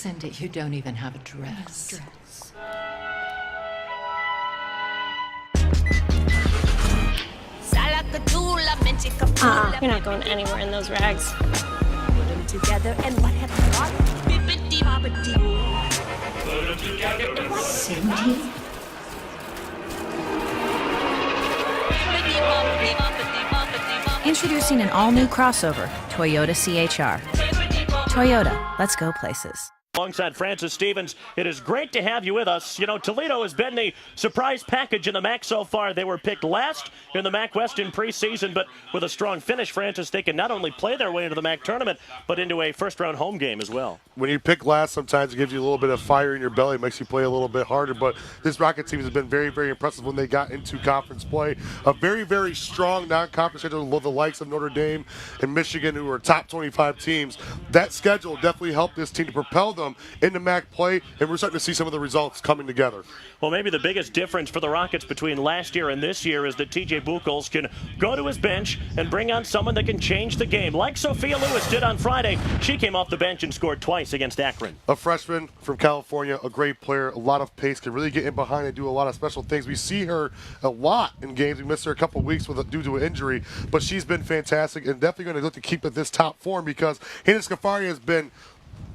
Cindy, you don't even have a dress. You're not going anywhere in those rags. Put them together and what have you got? Bippity-boppity. Put them together and what? Cindy? Introducing an all-new crossover, Toyota CHR. Toyota, let's go places. Alongside Francis Stevens, it is great to have you with us. You know, Toledo has been the surprise package in the MAC so far. They were picked last in the MAC West in preseason, but with a strong finish, Francis, they can not only play their way into the MAC tournament, but into a first-round home game as well. When you pick last, sometimes it gives you a little bit of fire in your belly, makes you play a little bit harder, but this Rocket team has been very, very impressive when they got into conference play. A very, very strong non-conference schedule with the likes of Notre Dame and Michigan, who are top 25 teams. That schedule definitely helped this team to propel them into MAC play, and we're starting to see some of the results coming together. Well, maybe the biggest difference for the Rockets between last year and this year is that TJ Buchholz can go to his bench and bring on someone that can change the game, like Sophia Lewis did on Friday. She came off the bench and scored twice against Akron. A freshman from California, a great player, a lot of pace, can really get in behind and do a lot of special things. We see her a lot in games. We missed her a couple of weeks due to an injury, but she's been fantastic and definitely going to look to keep at this top form because Hannah Scafari has been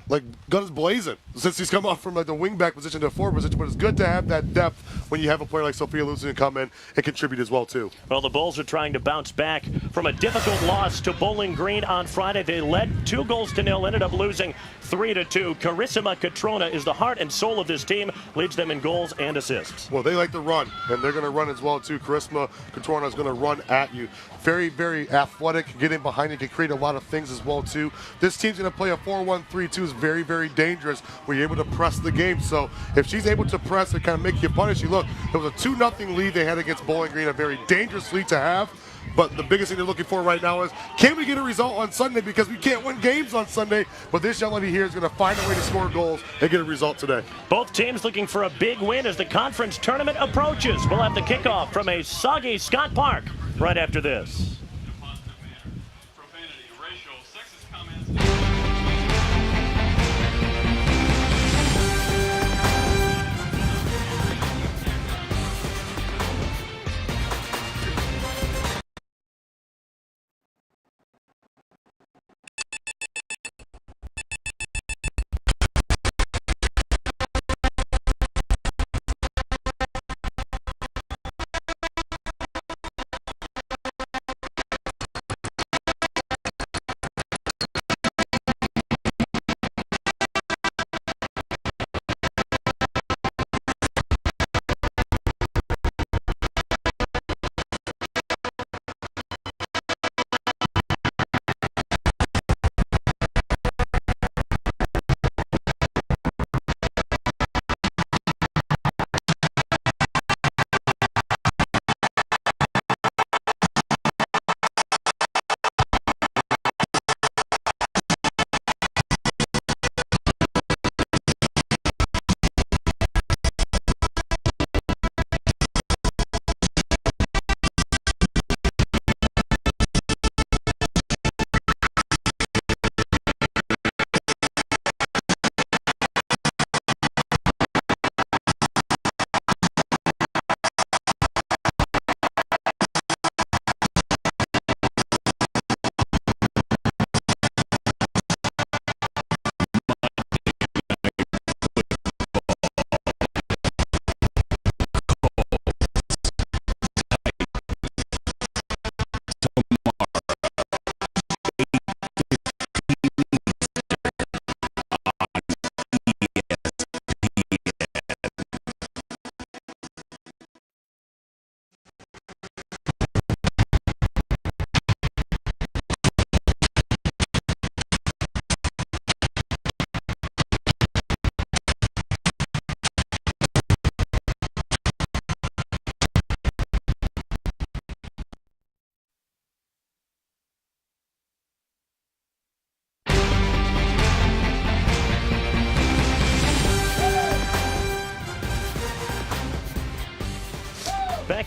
like guns blazing since he's come off from like the wingback position to the forward position. But it's good to have that depth when you have a player like Sophia Lewis to come in and contribute as well too. Well, the Bulls are trying to bounce back from a difficult loss to Bowling Green on Friday. They led 2-0, ended up losing 3-2. Carissima Catrona is the heart and soul of this team, leads them in goals and assists. Well, they like to run, and they're going to run as well too. Carissima Catrona is going to run at you. Very, very athletic, get in behind you, can create a lot of things as well too. This team's going to play a 4-1-3-2. Is very, very dangerous when you're able to press the game. So if she's able to press and kind of make you punish you, look, it was a 2-0 lead they had against Bowling Green, a very dangerous lead to have. But the biggest thing they're looking for right now is, can we get a result on Sunday? Because we can't win games on Sunday. But this young lady here is going to find a way to score goals and get a result today. Both teams looking for a big win as the conference tournament approaches. We'll have the kickoff from a soggy Scott Park right after this.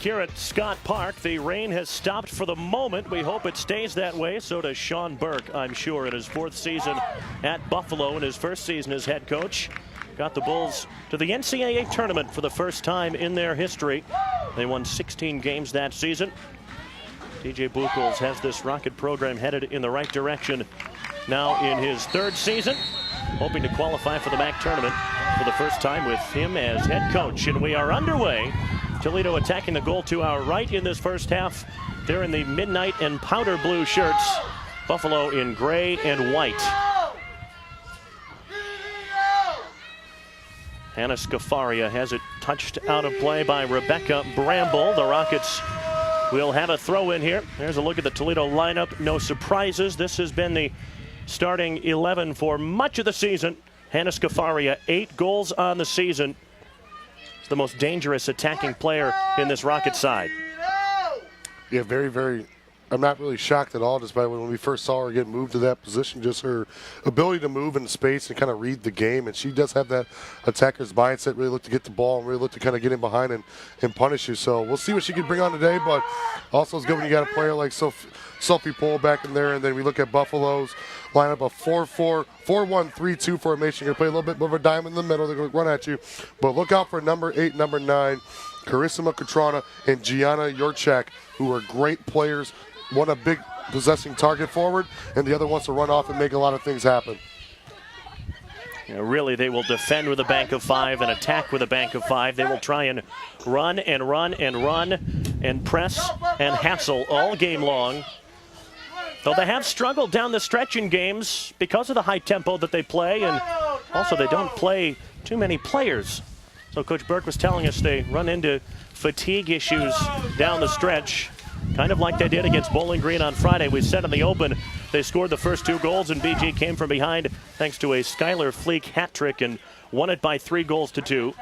here at Scott Park. The rain has stopped for the moment. We hope it stays that way. So does Sean Burke, I'm sure, in his 4th season at Buffalo, in his 1st season as head coach. Got the Bulls to the NCAA tournament for the first time in their history. They won 16 games that season. TJ Buchholz has this Rocket program headed in the right direction now in his 3rd season, hoping to qualify for the MAC tournament for the first time with him as head coach. And we are underway. Toledo attacking the goal to our right in this first half. They're in the midnight and powder blue shirts. Buffalo in gray and white. Hannah Scafaria has it touched out of play by Rebecca Bramble. The Rockets will have a throw in here. There's a look at the Toledo lineup. No surprises. This has been the starting 11 for much of the season. Hannah Scafaria, 8 goals on the season. She's the most dangerous attacking player in this Rocket side. Yeah, very, very. I'm not really shocked at all just by when we first saw her get moved to that position, just her ability to move in space and kind of read the game. And she does have that attacker's mindset, really look to get the ball and really look to kind of get in behind and punish you. So we'll see what she can bring on today, but also it's good when you got a player like Sophie Pohl back in there. And then we look at Buffalo's lineup of 4-1-3-2 formation. Going to play a little bit more of a diamond in the middle. They're going to run at you. But look out for number 8, number 9, Carissima Catrona and Gianna Jurchak, who are great players. One a big possessing target forward, and the other wants to run off and make a lot of things happen. Yeah, really, they will defend with a bank of 5 and attack with a bank of 5. They will try and run and run and run and press and hassle all game long. Though they have struggled down the stretch in games because of the high tempo that they play, and also they don't play too many players. So Coach Burke was telling us they run into fatigue issues down the stretch, kind of like they did against Bowling Green on Friday. We said in the open they scored the first 2 goals, and BG came from behind thanks to a Skylar Fleek hat trick and won it by 3-2.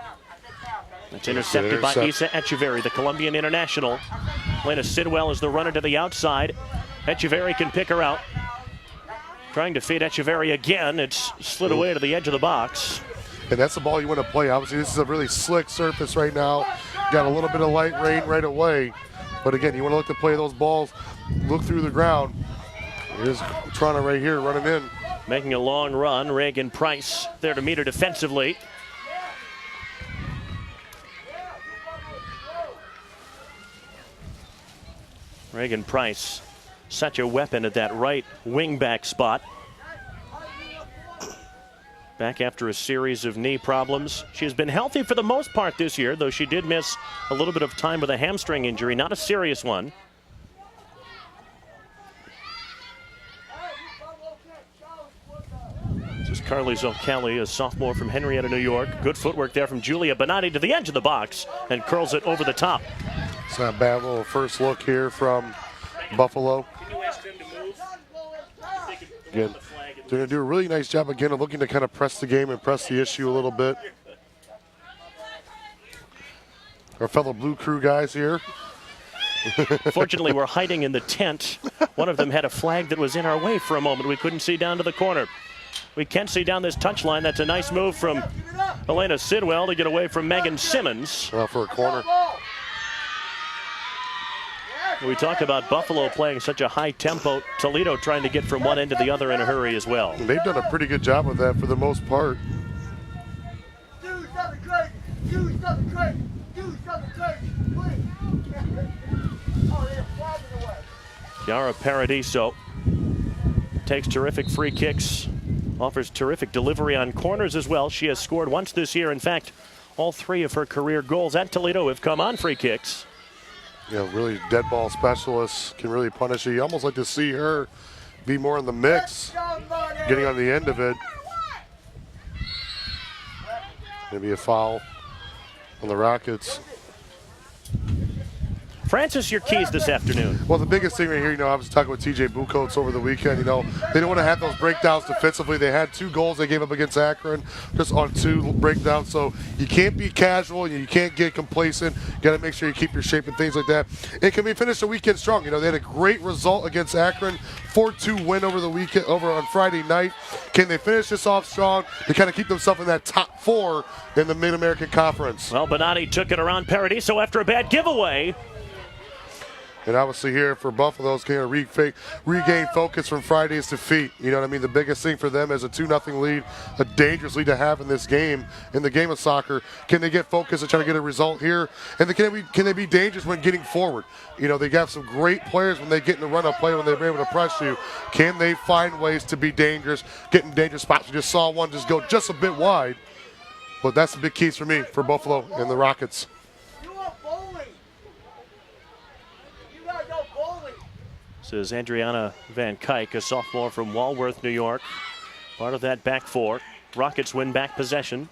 It's intercepted by Isa Echeverry, the Colombian international. Lena Sidwell is the runner to the outside. Echeverry can pick her out. Trying to feed Echeverry again. It's slid away to the edge of the box. And that's the ball you want to play. Obviously, this is a really slick surface right now. Got a little bit of light rain right away. But again, you want to look to play those balls, look through the ground. Here's Toronto right here running in. Making a long run, Reagan Price there to meet her defensively. Reagan Price, such a weapon at that right wing-back spot. Back after a series of knee problems. She has been healthy for the most part this year, though she did miss a little bit of time with a hamstring injury, not a serious one. This is Carly Zolkali, a sophomore from Henrietta, New York. Good footwork there from Julia Bonatti to the edge of the box and curls it over the top. It's not a bad little first look here from Buffalo. Again, they're going to do a really nice job again of looking to kind of press the game and press the issue a little bit. Our fellow Blue Crew guys here. Fortunately, we're hiding in the tent. One of them had a flag that was in our way for a moment. We couldn't see down to the corner. We can see down this touchline. That's a nice move from Elena Sidwell to get away from Megan Simmons. For a corner. We talk about Buffalo playing such a high tempo. Toledo trying to get from one end to the other in a hurry as well. And they've done a pretty good job with that for the most part. Chiara Paradiso takes terrific free kicks, offers terrific delivery on corners as well. She has scored once this year. In fact, all 3 of her career goals at Toledo have come on free kicks. Yeah, really dead ball specialist, can really punish you. You almost like to see her be more in the mix, getting on the end of it. Maybe a foul on the Rockets. Francis, your keys this afternoon. Well, the biggest thing right here, I was talking with TJ Buchholz over the weekend. They don't want to have those breakdowns defensively. They had 2 goals they gave up against Akron just on 2 breakdowns. So you can't be casual. You can't get complacent. You got to make sure you keep your shape and things like that. It can be finished the weekend strong. They had a great result against Akron, 4-2 win over the weekend, over on Friday night. Can they finish this off strong to kind of keep themselves in that top 4 in the Mid-American Conference? Well, Bonatti took it around Paradiso after a bad giveaway. And obviously here for Buffalo's can regain focus from Friday's defeat. You know what I mean? The biggest thing for them is a 2-0 lead, a dangerous lead to have in this game, in the game of soccer. Can they get focused and try to get a result here? And can they be dangerous when getting forward? You know, they have some great players when they get in the run-up play, when they're able to press you. Can they find ways to be dangerous, get in dangerous spots? We just saw one just go just a bit wide. But that's the big keys for me, for Buffalo and the Rockets. This is Adriana Van Kuyk, a sophomore from Walworth, New York. Part of that back four. Rockets win back possession.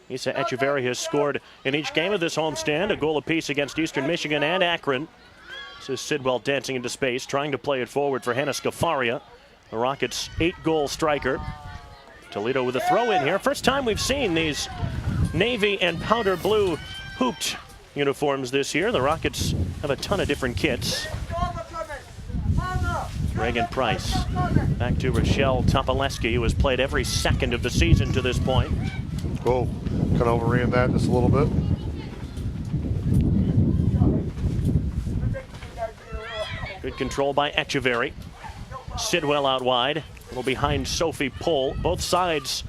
Isa Echeverri has scored in each game of this homestand, a goal apiece against Eastern Michigan and Akron. This is Sidwell dancing into space, trying to play it forward for Hannah Scafaria, the Rockets' 8-goal striker. Toledo with a throw in here. First time we've seen these navy and powder blue hooped uniforms this year. The Rockets have a ton of different kits. Reagan Price back to Rochelle Topolesky, who has played every second of the season to this point. Oh, kind of overran that just a little bit. Good control by Echeverri. Sidwell out wide, a little behind Sophie Pohl. Both sides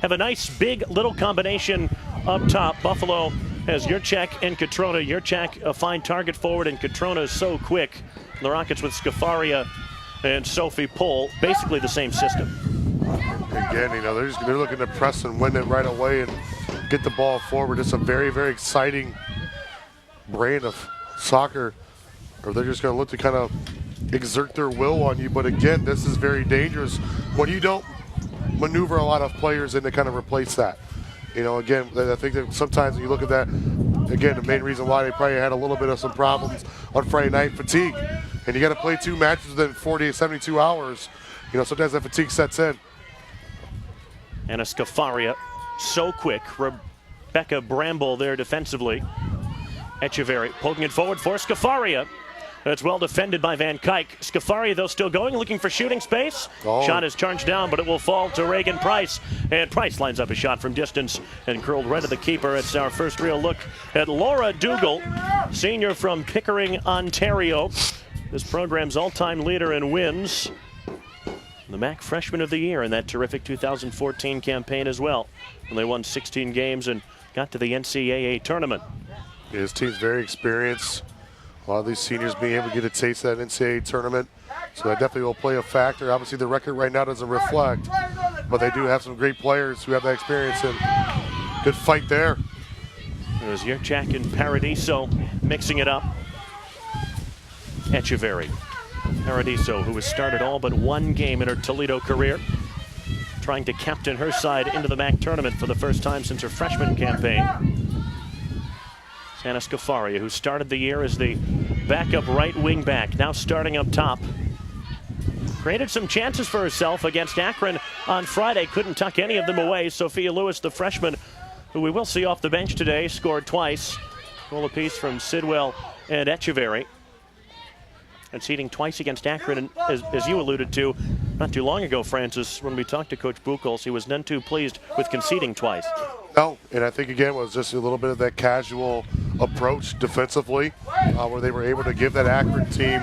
have a nice big little combination up top. Buffalo has Yurchak and Catrona. Yurchak a fine target forward, and Catrona is so quick. The Rockets with Scafaria and Sophie Pohl, basically the same system. Again, you know, they're looking to press and win it right away and get the ball forward. It's a very, very exciting brand of soccer, or they're just going to look to kind of exert their will on you. But again, this is very dangerous when you don't maneuver a lot of players in to kind of replace that. You know, again, I think that sometimes when you look at that, again, the main reason why they probably had a little bit of some problems on Friday night, fatigue. And you got to play 2 matches within 40 to 72 hours. You know, sometimes that fatigue sets in. And a Scafaria, so quick. Rebecca Bramble there defensively. Echeverri poking it forward for Scafaria. That's well defended by Van Kuyk. Scafaria, though, still going, looking for shooting space. Oh. Shot is charged down, but it will fall to Reagan Price. And Price lines up a shot from distance and curled right at the keeper. It's our first real look at Laura Dougal, senior from Pickering, Ontario. This program's all-time leader in wins. The MAC Freshman of the Year in that terrific 2014 campaign as well, when they won 16 games and got to the NCAA tournament. Yeah, his team's very experienced. A lot of these seniors being able to get a taste of that NCAA tournament, so that definitely will play a factor. Obviously, the record right now doesn't reflect, but they do have some great players who have that experience, and good fight there. There's Yurchak and Paradiso mixing it up. Echeverri. Paradiso, who has started all but one game in her Toledo career, trying to captain her side into the MAC tournament for the first time since her freshman campaign. Hannah Scafaria, who started the year as the backup right wing back, now starting up top. Created some chances for herself against Akron on Friday, couldn't tuck any of them away. Sophia Lewis, the freshman, who we will see off the bench today, scored twice. Goal apiece from Sidwell and Echeverri. Conceding twice against Akron, and as you alluded to, not too long ago, Francis, when we talked to Coach Buchholz, he was none too pleased with conceding twice. No, and I think, again, it was just a little bit of that casual approach defensively, where they were able to give that Akron team,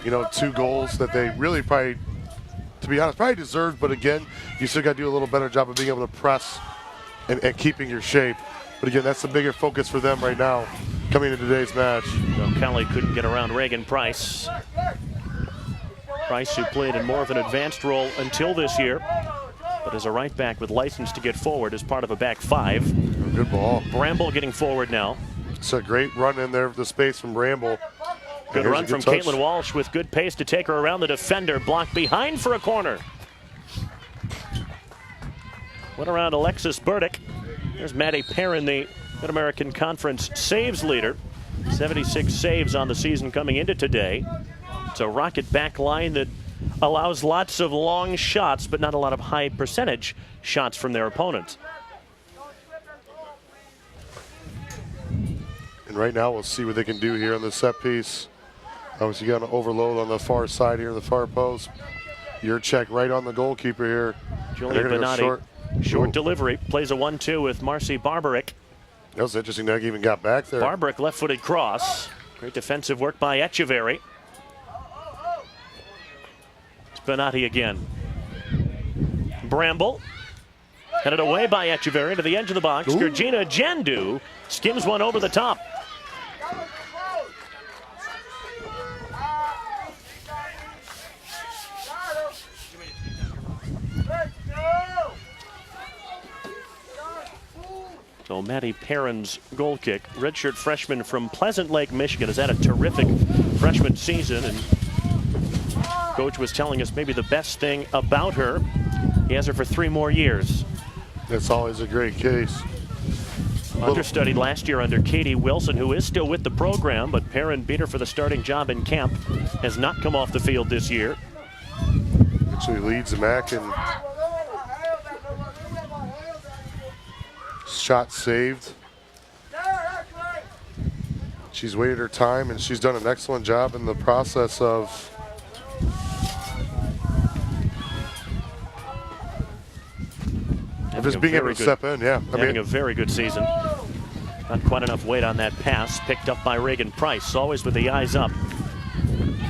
you know, 2 goals that they really probably, to be honest, probably deserved. But again, you still got to do a little better job of being able to press and keeping your shape. But again, that's the bigger focus for them right now coming into today's match. So Kelly couldn't get around Reagan Price. Price, who played in more of an advanced role until this year, but as a right back with license to get forward as part of a back 5. Good ball. Bramble getting forward now. It's a great run in there, the space from Bramble. Good run from Caitlin Walsh with good pace to take her around the defender. Blocked behind for a corner. Went around Alexis Burdick. There's Maddie Perrin, the Mid-American Conference saves leader. 76 saves on the season coming into today. It's a Rocket back line that allows lots of long shots, but not a lot of high percentage shots from their opponents. And right now we'll see what they can do here on the set piece. Obviously got an overload on the far side here in the far post. Yurchak right on the goalkeeper here. Julia Benatti, short delivery, plays a 1-2 with Marcy Barbaric. That was interesting. Doug even got back there. Barbaric left-footed cross. Great defensive work by Echeverry. It's Benatti again. Bramble. Headed away by Echeverry to the edge of the box. Georgina Jandu skims one over the top. So Maddie Perrin's goal kick, redshirt freshman from Pleasant Lake, Michigan, has had a terrific freshman season, and coach was telling us maybe the best thing about her, he has her for 3 more years. That's always a great case. Understudied last year under Katie Wilson, who is still with the program, but Perrin beat her for the starting job in camp, has not come off the field this year. Actually leads the MAC in shot saved. She's waited her time, and she's done an excellent job in the process of just being able to step in. Yeah, having a very good season. Not quite enough weight on that pass, picked up by Reagan Price, always with the eyes up.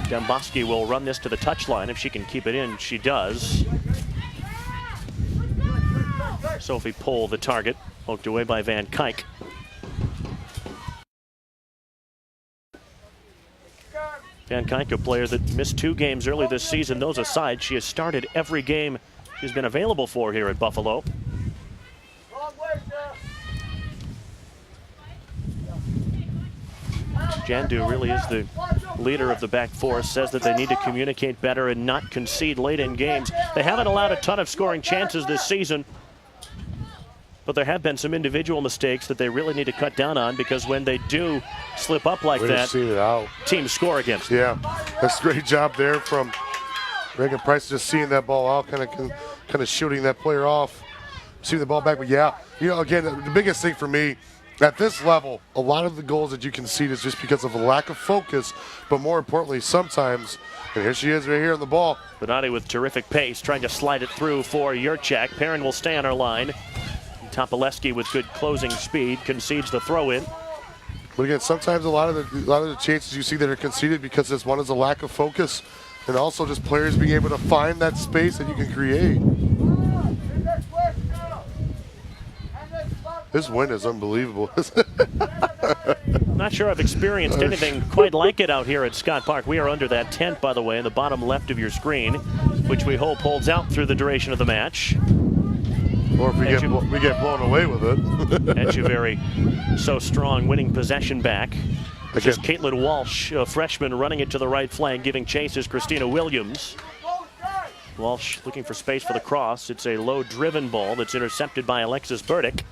Demboski will run this to the touchline. If she can keep it in, she does. Sophie Pohl, the target, poked away by Van Kuyk. Van Kuyk, a player that missed 2 games early this season. Those aside, she has started every game she's been available for here at Buffalo. Jandu really is the leader of the back four, says that they need to communicate better and not concede late in games. They haven't allowed a ton of scoring chances this season, but there have been some individual mistakes that they really need to cut down on, because when they do slip up like that, teams score against them. Yeah, that's a great job there from Reagan Price, just seeing that ball out, kind of shooting that player off, seeing the ball back. But yeah, you know, again, the biggest thing for me at this level, a lot of the goals that you concede is just because of a lack of focus, but more importantly, sometimes, and here she is right here on the ball. Benatti with terrific pace, trying to slide it through for Yurchak. Perrin will stay on her line. Topolewski with good closing speed concedes the throw-in. But again, sometimes a lot of the chances you see that are conceded because this one is a lack of focus, and also just players being able to find that space that you can create. This wind is unbelievable. Not sure I've experienced anything quite like it out here at Scott Park. We are under that tent, by the way, in the bottom left of your screen, which we hope holds out through the duration of the match. Or if we get blown away with it. Echeverry so strong, winning possession back. This is Caitlin Walsh, a freshman, running it to the right flank, giving chase is Christina Williams. Walsh looking for space for the cross. It's a low-driven ball that's intercepted by Alexis Burdick.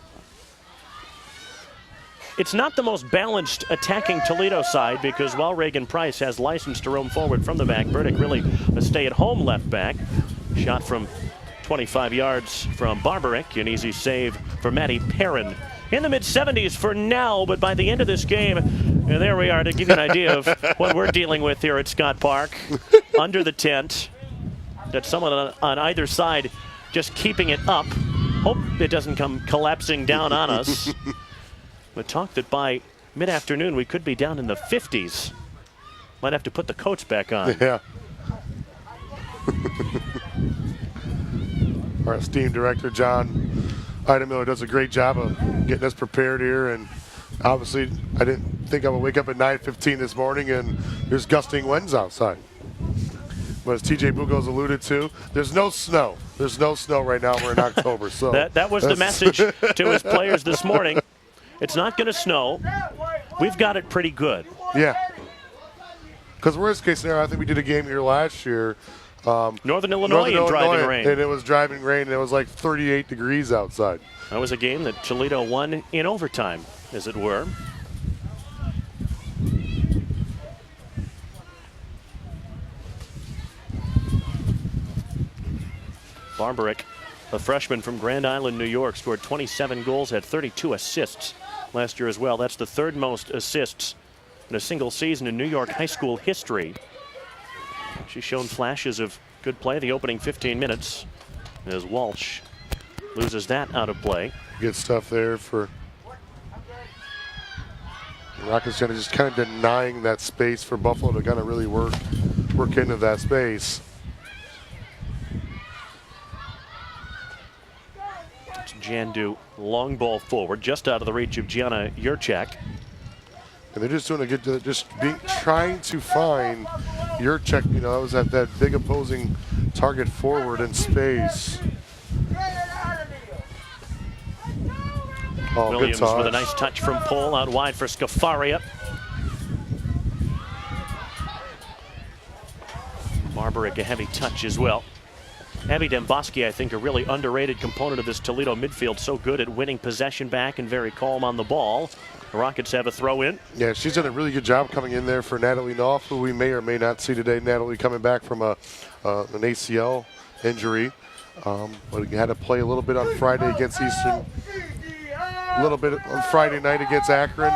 It's not the most balanced attacking Toledo side, because while Reagan Price has license to roam forward from the back, Burdick really a stay-at-home left back. Shot from 25 yards from Barbaric, an easy save for Maddie Perrin. In the mid-70s for now, but by the end of this game, and there we are to give you an idea of what we're dealing with here at Scott Park. Under the tent, got someone on either side just keeping it up. Hope it doesn't come collapsing down on us. But talk that by mid-afternoon we could be down in the 50s. Might have to put the coats back on. Yeah. Our esteemed director, John Idemiller, does a great job of getting us prepared here. And obviously, I didn't think I would wake up at 9:15 this morning and there's gusting winds outside. But as TJ Bugos alluded to, there's no snow. There's no snow right now. We're in October. So that was the message to his players this morning. It's not going to snow. We've got it pretty good. Yeah. Because worst case scenario, I think we did a game here last year. Northern Illinois in driving rain. And it was driving rain, and it was like 38 degrees outside. That was a game that Toledo won in overtime, as it were. Barbaric, a freshman from Grand Island, New York, scored 27 goals, had 32 assists last year as well. That's the 3rd most assists in a single season in New York high school history. She's shown flashes of good play the opening 15 minutes as Walsh loses that out of play. Good stuff there for Rockets just kind of denying that space for Buffalo to kind of really work into that space. It's Jandu, long ball forward, just out of the reach of Gianna Jurčak. And they're just doing a good, trying to find Jurčak. You know, that was at that big opposing target forward in space. Oh, Williams with a nice touch from Pole, out wide for Scafaria. Barbaric, a heavy touch as well. Abby Demboski, I think, a really underrated component of this Toledo midfield. So good at winning possession back and very calm on the ball. The Rockets have a throw in. Yeah, she's done a really good job coming in there for Natalie Knopf, who we may or may not see today. Natalie coming back from an ACL injury. But had to play a little bit on Friday against Eastern. A little bit on Friday night against Akron,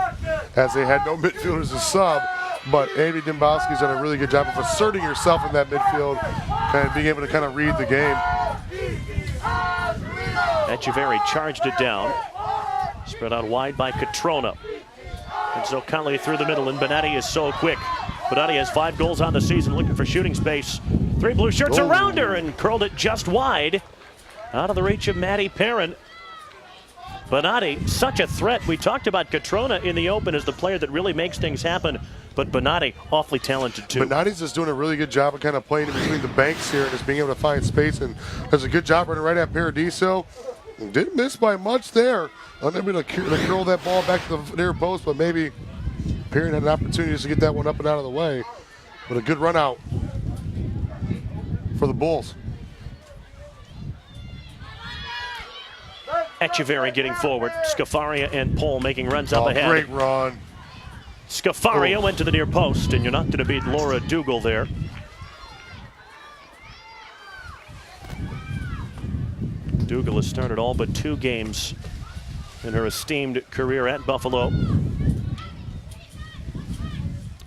as they had no midfielders to sub. But Abby Demboski's done a really good job of asserting herself in that midfield and being able to kind of read the game. Echeverry charged it down. Spread out wide by Catrona. And so Conley through the middle, and Bonatti is so quick. Bonatti has 5 goals on the season, looking for shooting space. 3 blue shirts around her and curled it just wide. Out of the reach of Maddie Perrin. Bonatti, such a threat. We talked about Catrona in the open as the player that really makes things happen, but Bonatti, awfully talented too. Bonatti's just doing a really good job of kind of playing in between the banks here and just being able to find space, and does a good job running right at Paradiso. Didn't miss by much there. Unable to curl that ball back to the near post, but maybe Perrin had an opportunity to get that one up and out of the way. But a good run out for the Bulls. Echeverry getting forward. Scafaria and Pole making runs up ahead. Great run. Scafaria went to the near post, and you're not going to beat Laura Dougal there. Dougal has started all but 2 games in her esteemed career at Buffalo.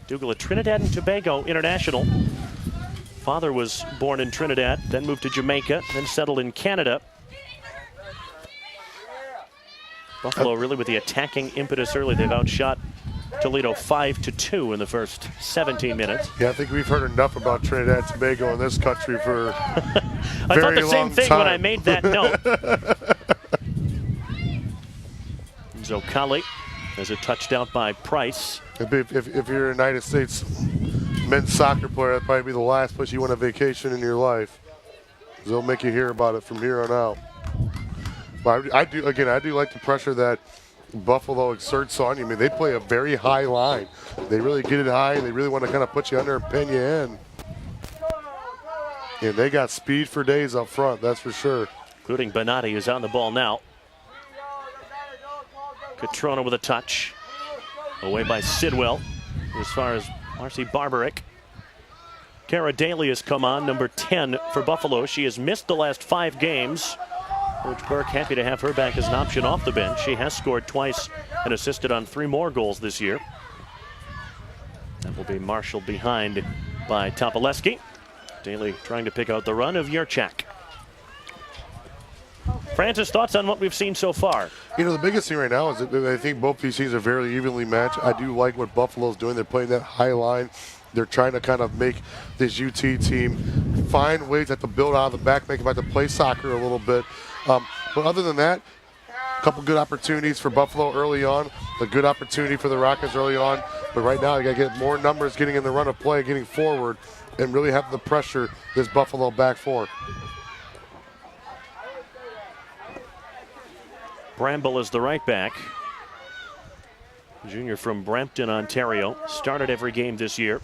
Dougal, a Trinidad and Tobago international. Father was born in Trinidad, then moved to Jamaica, then settled in Canada. Buffalo really with the attacking impetus early. They've outshot Toledo 5-2 in the first 17 minutes. Yeah, I think we've heard enough about Trinidad and Tobago in this country for I thought the same thing when I made that note. Zokali as a touchdown by Price. If you're a United States men's soccer player, that'd probably be the last place you want a vacation in your life. They'll make you hear about it from here on out. But I do like the pressure that Buffalo exerts on you. I mean, they play a very high line. They really get it high. They really want to kind of put you under and pin you in. And they got speed for days up front, that's for sure. Including Bonatti, who's on the ball now. Catrona with a touch. Away by Sidwell. As far as Marcy Barbaric. Cara Daly has come on, number 10 for Buffalo. She has missed the last 5 games. Coach Burke happy to have her back as an option off the bench. She has scored twice and assisted on 3 more goals this year. That will be marshaled behind by Topolewski. Daly trying to pick out the run of Jurčak. Francis, thoughts on what we've seen so far? You know, the biggest thing right now is that I think both these teams are very evenly matched. I do like what Buffalo's doing. They're playing that high line. They're trying to kind of make this UT team find ways to build out of the back, make them have to play soccer a little bit. But other than that, a couple good opportunities for Buffalo early on, a good opportunity for the Rockets early on. But right now, you got to get more numbers getting in the run of play, getting forward, and really have the pressure this Buffalo back four. Bramble is the right back. Junior from Brampton, Ontario. Started every game this year.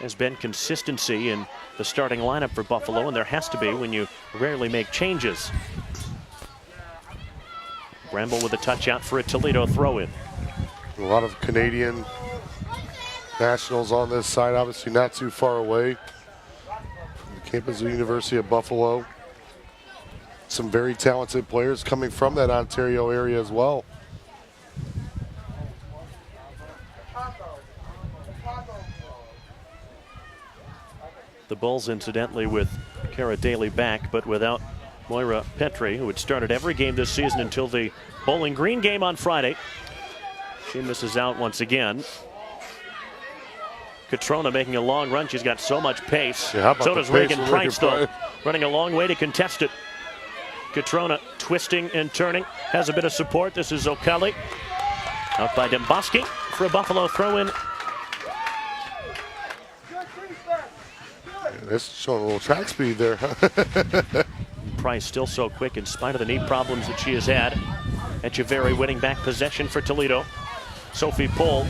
Has been consistency in the starting lineup for Buffalo, and there has to be when you rarely make changes. Bramble with a touch out for a Toledo throw-in. A lot of Canadian nationals on this side, obviously not too far away from the campus of the University of Buffalo. Some very talented players coming from that Ontario area as well. The Bulls, incidentally, with Cara Daly back, but without Moira Petrie, who had started every game this season until the Bowling Green game on Friday. She misses out once again. Catrona making a long run. She's got so much pace. Yeah, how about So the does pace Reagan of Price, Reagan though. Price? Running a long way to contest it. Catrona twisting and turning. Has a bit of support. This is O'Kelly. Out by Demboski for a Buffalo throw-in. That's showing a little track speed there. Price still so quick in spite of the knee problems that she has had. Echeverry winning back possession for Toledo. Sophie Pohl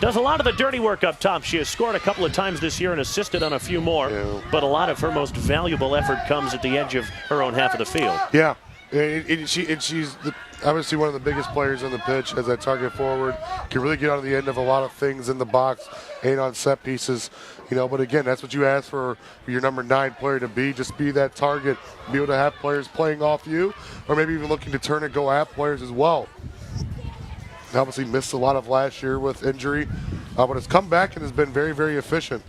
does a lot of the dirty work up top. She has scored a couple of times this year and assisted on a few more. Yeah. But a lot of her most valuable effort comes at the edge of her own half of the field. Yeah, and she's obviously one of the biggest players on the pitch as that target forward. Can really get on the end of a lot of things in the box and on set pieces. You know, but again, that's what you ask for your number 9 player to be. Just be that target, be able to have players playing off you, or maybe even looking to turn and go at players as well. Obviously missed a lot of last year with injury, but has come back and has been very, very efficient.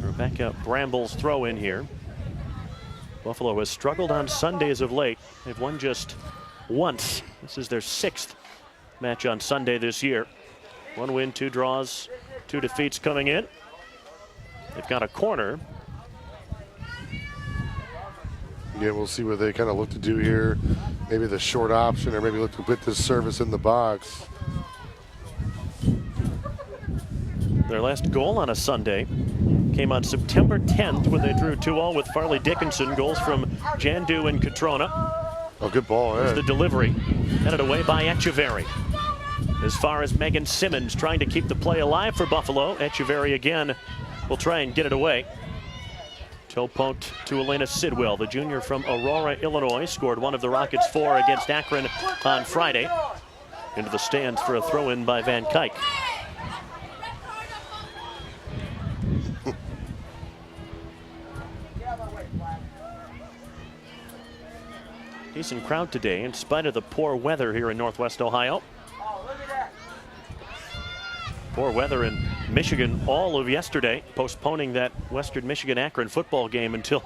Rebecca Bramble's throw in here. Buffalo has struggled on Sundays of late. They've won just once. This is their 6th match on Sunday this year. 1 win, 2 draws, 2 defeats coming in. They've got a corner. Yeah, we'll see what they kind of look to do here. Maybe the short option, or maybe look to put this service in the box. Their last goal on a Sunday came on September 10th when they drew 2-2 with Farley Dickinson. Goals from Jandu and Catrona. Oh, good ball. There's Yeah. the delivery, headed away by Echeverry. As far as Megan Simmons trying to keep the play alive for Buffalo. Echeverry again will try and get it away. Toe poked to Elena Sidwell, the junior from Aurora, Illinois. Scored one of the Rockets' 4 against Akron on Friday. Into the stands for a throw-in by Van Kuyk. Decent crowd today in spite of the poor weather here in Northwest Ohio. Poor weather in Michigan all of yesterday, postponing that Western Michigan-Akron football game until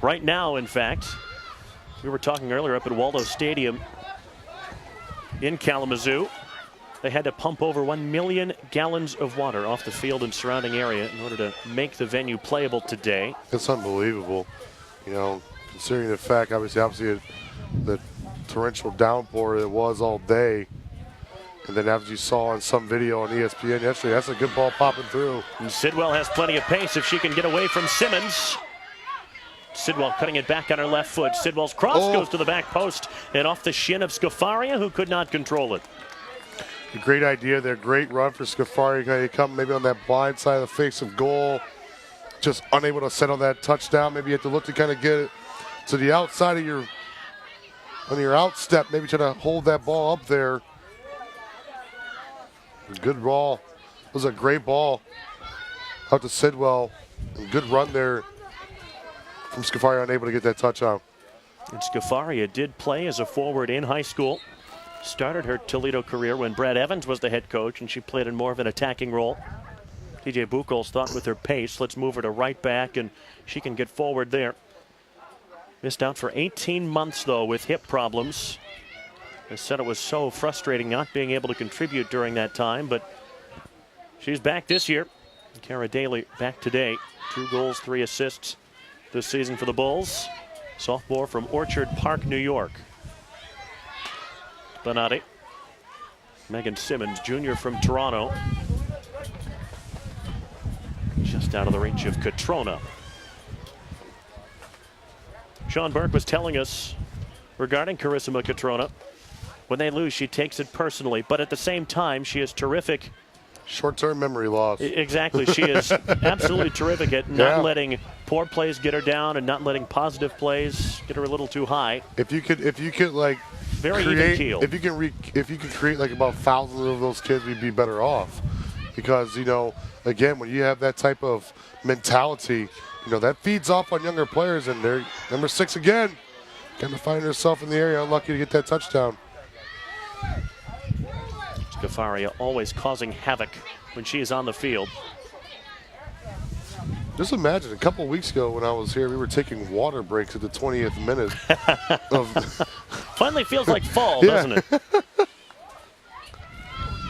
right now, in fact. We were talking earlier up at Waldo Stadium in Kalamazoo. They had to pump over 1 million gallons of water off the field and surrounding area in order to make the venue playable today. It's unbelievable, you know, considering the fact, obviously the torrential downpour it was all day. And then as you saw on some video on ESPN yesterday, that's a good ball popping through. And Sidwell has plenty of pace if she can get away from Simmons. Sidwell cutting it back on her left foot. Sidwell's cross goes to the back post and off the shin of Scafaria, who could not control it. A great idea there. Great run for Scafaria. Going to come maybe on that blind side of the face of goal. Just unable to settle that touchdown. Maybe you have to look to kind of get it to the outside of your, on your outstep. Maybe try to hold that ball up there. Good ball. It was a great ball out to Sidwell. And good run there from Scafaria, unable to get that touch out. And Scafaria did play as a forward in high school. Started her Toledo career when Brad Evans was the head coach, and she played in more of an attacking role. TJ Buchholz thought with her pace, let's move her to right back, and she can get forward there. Missed out for 18 months, though, with hip problems. They said it was so frustrating not being able to contribute during that time, but she's back this year. Kara Daly back today. 2 goals, 3 assists this season for the Bulls. Sophomore from Orchard Park, New York. Bonatti. Megan Simmons, junior from Toronto. Just out of the reach of Catrona. Sean Burke was telling us regarding Carissima Catrona, when they lose, she takes it personally, but at the same time, she is terrific. Short-term memory loss. Exactly. She is absolutely terrific at not letting poor plays get her down and not letting positive plays get her a little too high. If you could like very create, even keel. if you could create like about thousands of those kids, we'd be better off. Because, you know, again, when you have that type of mentality, you know, that feeds off on younger players, and they're number 6 again. Kind of find herself in the area, unlucky to get that touchdown. Scafaria always causing havoc when she is on the field. Just imagine, a couple weeks ago when I was here, we were taking water breaks at the 20th minute. Finally feels like fall, Yeah. doesn't it? That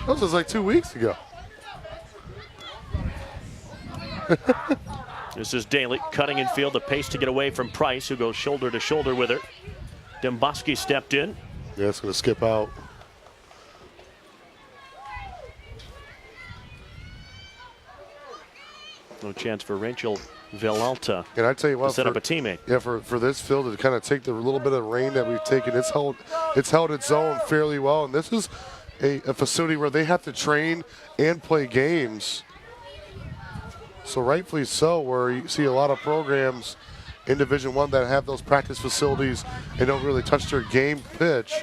was just like 2 weeks ago. This is Daly cutting in field, the pace to get away from Price, who goes shoulder to shoulder with her. Demboski stepped in. Yeah, it's going to skip out. No chance for Rachel Villalta And I tell you to what, set up a teammate. yeah, for this field to kind of take the little bit of rain that we've taken, it's held its own fairly well. And this is a facility where they have to train and play games. So rightfully so, where you see a lot of programs in Division I that have those practice facilities and don't really touch their game pitch.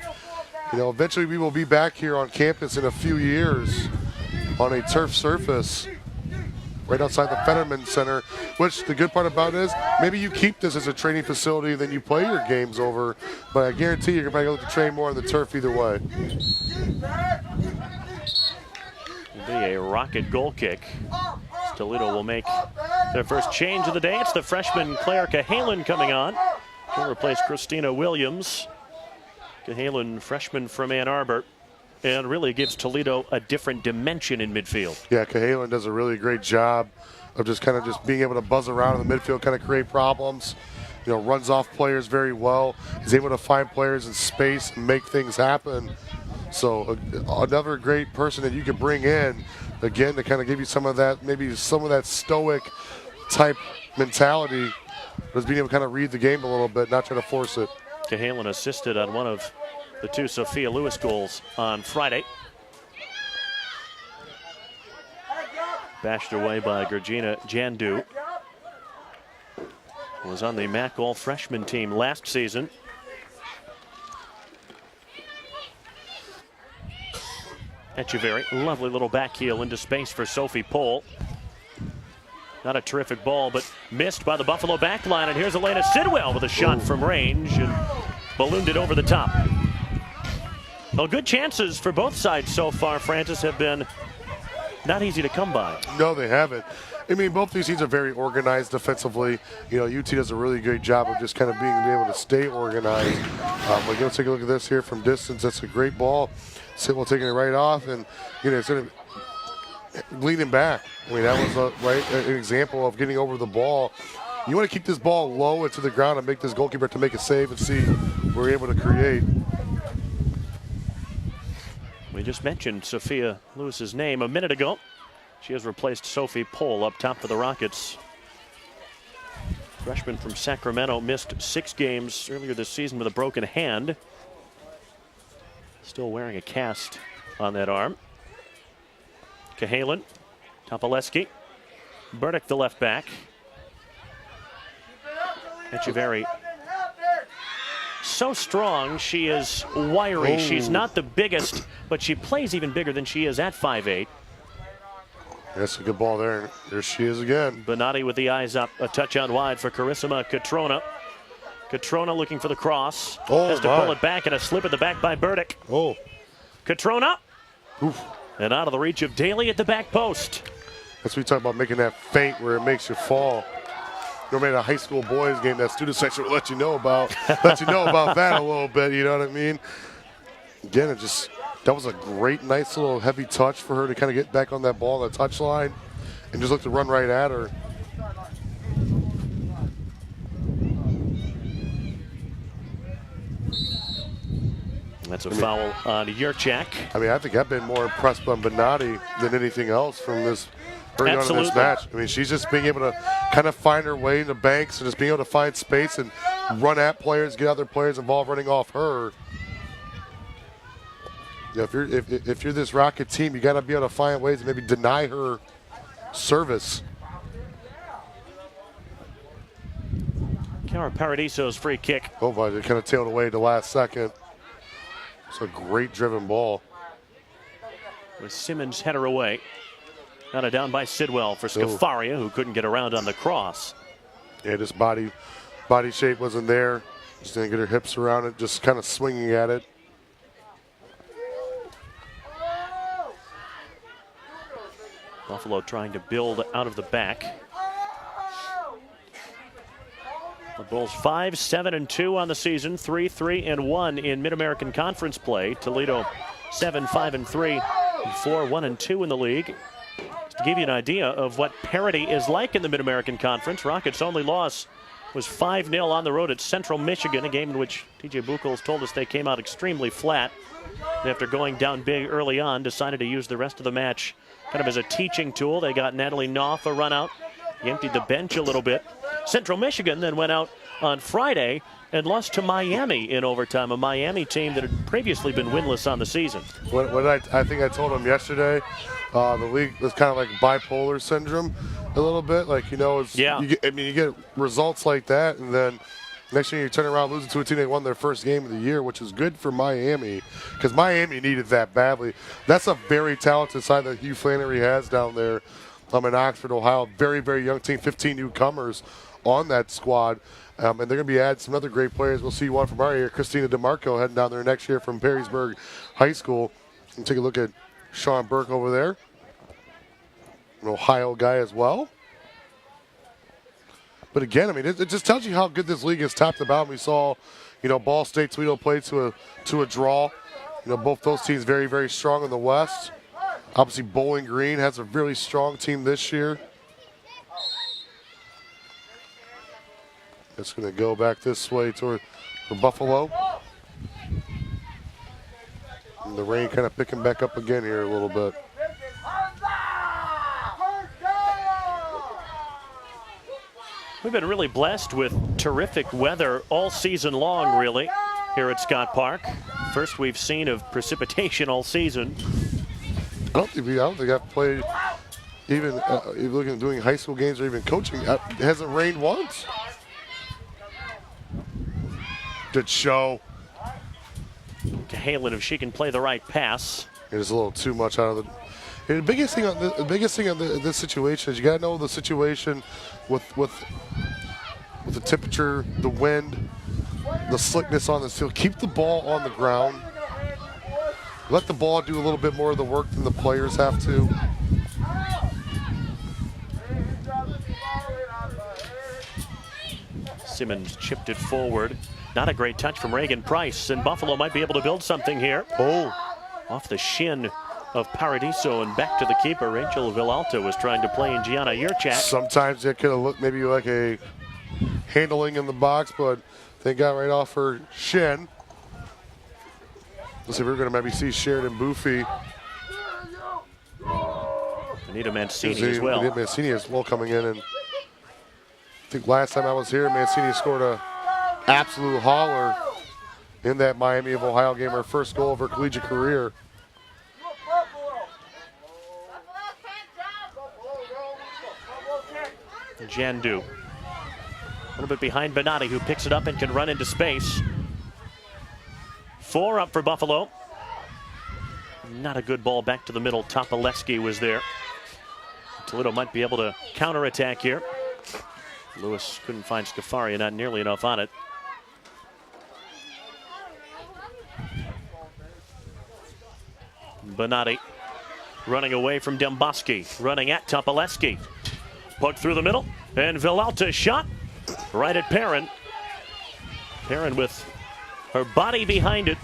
You know, eventually we will be back here on campus in a few years on a turf surface right outside the Fetterman Center, which the good part about it is maybe you keep this as a training facility and then you play your games over, but I guarantee you're going to look to train more on the turf either way. It'll be a rocket goal kick. Toledo will make their first change of the day. It's the freshman Claire Cahalan coming on. She'll replace Christina Williams. Cahalan, freshman from Ann Arbor, and really gives Toledo a different dimension in midfield. Yeah, Cahalan does a really great job of just being able to buzz around in the midfield, kind of create problems. You know, runs off players very well. He's able to find players in space and make things happen. So another great person that you could bring in, again, to kind of give you some of that, maybe some of that stoic type mentality, was being able to kind of read the game a little bit, not try to force it. Cahalan assisted on one of the two Sophia Lewis goals on Friday. Bashed away by Georgina Jandu. Was on the MAC all-freshman team last season. Echeverry, lovely little back heel into space for Sophie Pohl. Not a terrific ball, but missed by the Buffalo back line. And here's Elena Sidwell with a shot from range and ballooned it over the top. Well, good chances for both sides so far, Francis, have been not easy to come by. No, they haven't. I mean, both these teams are very organized defensively. You know, UT does a really great job of just kind of being able to stay organized. But let's take a look at this here from distance. That's a great ball. Sidwell taking it right off, and you know, it's going to leaning back. I mean, that was an example of getting over the ball. You want to keep this ball low into the ground and make this goalkeeper to make a save and see what we're able to create. We just mentioned Sophia Lewis's name a minute ago. She has replaced Sophie Pohl up top for the Rockets. Freshman from Sacramento, missed 6 games earlier this season with a broken hand. Still wearing a cast on that arm. Cahalan, Topoleski, Burdick the left back. Echeverry, so strong, she is wiry. Oh. She's not the biggest, but she plays even bigger than she is at 5'8". That's a good ball there. There she is again. Bonatti with the eyes up, a touch out wide for Carissima Catrona. Catrona looking for the cross. Oh, has to my. pull it back, and a slip at the back by Burdick. Oh. Catrona. Oof. And out of the reach of Daly at the back post. That's what we talk about, making that feint where it makes you fall. No matter a high school boys game, that student section will let you know about that a little bit. You know what I mean? Again, that was a great, nice little heavy touch for her to kind of get back on that ball on the touch line and just look to run right at her. That's a foul on Yurchak. I mean, I think I've been more impressed by Bonatti than anything else from this early on in Absolutely. this match. I mean, she's just being able to kind of find her way in the banks and just being able to find space and run at players, get other players involved running off her. Yeah, if you're this Rocket team, you got to be able to find ways to maybe deny her service. Cara Paradiso's free kick. Oh, boy, they kind of tailed away at the last second. It's a great driven ball. With Simmons header away. Now down by Sidwell for Scafaria, who couldn't get around on the cross. Yeah, just body shape wasn't there. Just didn't get her hips around it, just kind of swinging at it. Buffalo trying to build out of the back. The Bulls 5-7-2 on the season, 3-3-1 in Mid-American Conference play. Toledo 7-5-3, 4-1-2 in the league. Just to give you an idea of what parity is like in the Mid-American Conference, Rockets' only loss was 5-0 on the road at Central Michigan, a game in which TJ Buchholz told us they came out extremely flat. After going down big early on, decided to use the rest of the match kind of as a teaching tool. They got Natalie Knopf a run out. He emptied the bench a little bit. Central Michigan then went out on Friday and lost to Miami in overtime, a Miami team that had previously been winless on the season. I think I told him yesterday, the league was kind of like bipolar syndrome a little bit. Like, you know, you get results like that, and then next thing you turn around losing to a team that won their first game of the year, which is good for Miami because Miami needed that badly. That's a very talented side that Hugh Flannery has down there in Oxford, Ohio. Very, very young team, 15 newcomers on that squad. And they're going to be adding some other great players. We'll see one from our area, Christina DeMarco, heading down there next year from Perrysburg High School. And take a look at Sean Burke over there, an Ohio guy as well. But again, I mean, it just tells you how good this league is top to bottom. We saw, you know, Ball State, Toledo played to a draw. You know, both those teams very, very strong in the West. Obviously, Bowling Green has a really strong team this year. It's going to go back this way for Buffalo. And the rain kind of picking back up again here a little bit. We've been really blessed with terrific weather all season long, really, here at Scott Park. First we've seen of precipitation all season. I don't think I've played even looking at doing high school games or even coaching. It hasn't rained once. Good show. To Halen, if she can play the right pass. It is a little too much out of the. And the biggest thing on this situation is you got to know the situation with the temperature, the wind, the slickness on this field. Keep the ball on the ground. Let the ball do a little bit more of the work than the players have to. Simmons chipped it forward. Not a great touch from Reagan Price, and Buffalo might be able to build something here. Oh, off the shin of Paradiso and back to the keeper. Rachel Villalta was trying to play in Gianna Yurchak. Sometimes it could have looked maybe like a handling in the box, but they got right off her shin. Let's see if we're going to maybe see Sheridan Boofy. Anita Mancini as well. Anita Mancini as well coming in. And I think last time I was here, Mancini scored a absolute hauler in that Miami of Ohio game, her first goal of her collegiate career. Jandu. A little bit behind Benatti, who picks it up and can run into space. 4 up for Buffalo. Not a good ball back to the middle. Topolewski was there. Toledo might be able to counterattack here. Lewis couldn't find Scafaria, not nearly enough on it. Benatti running away from Demboski, running at Topolewski. Poked through the middle, and Villalta's shot right at Perrin. Perrin with her body behind it.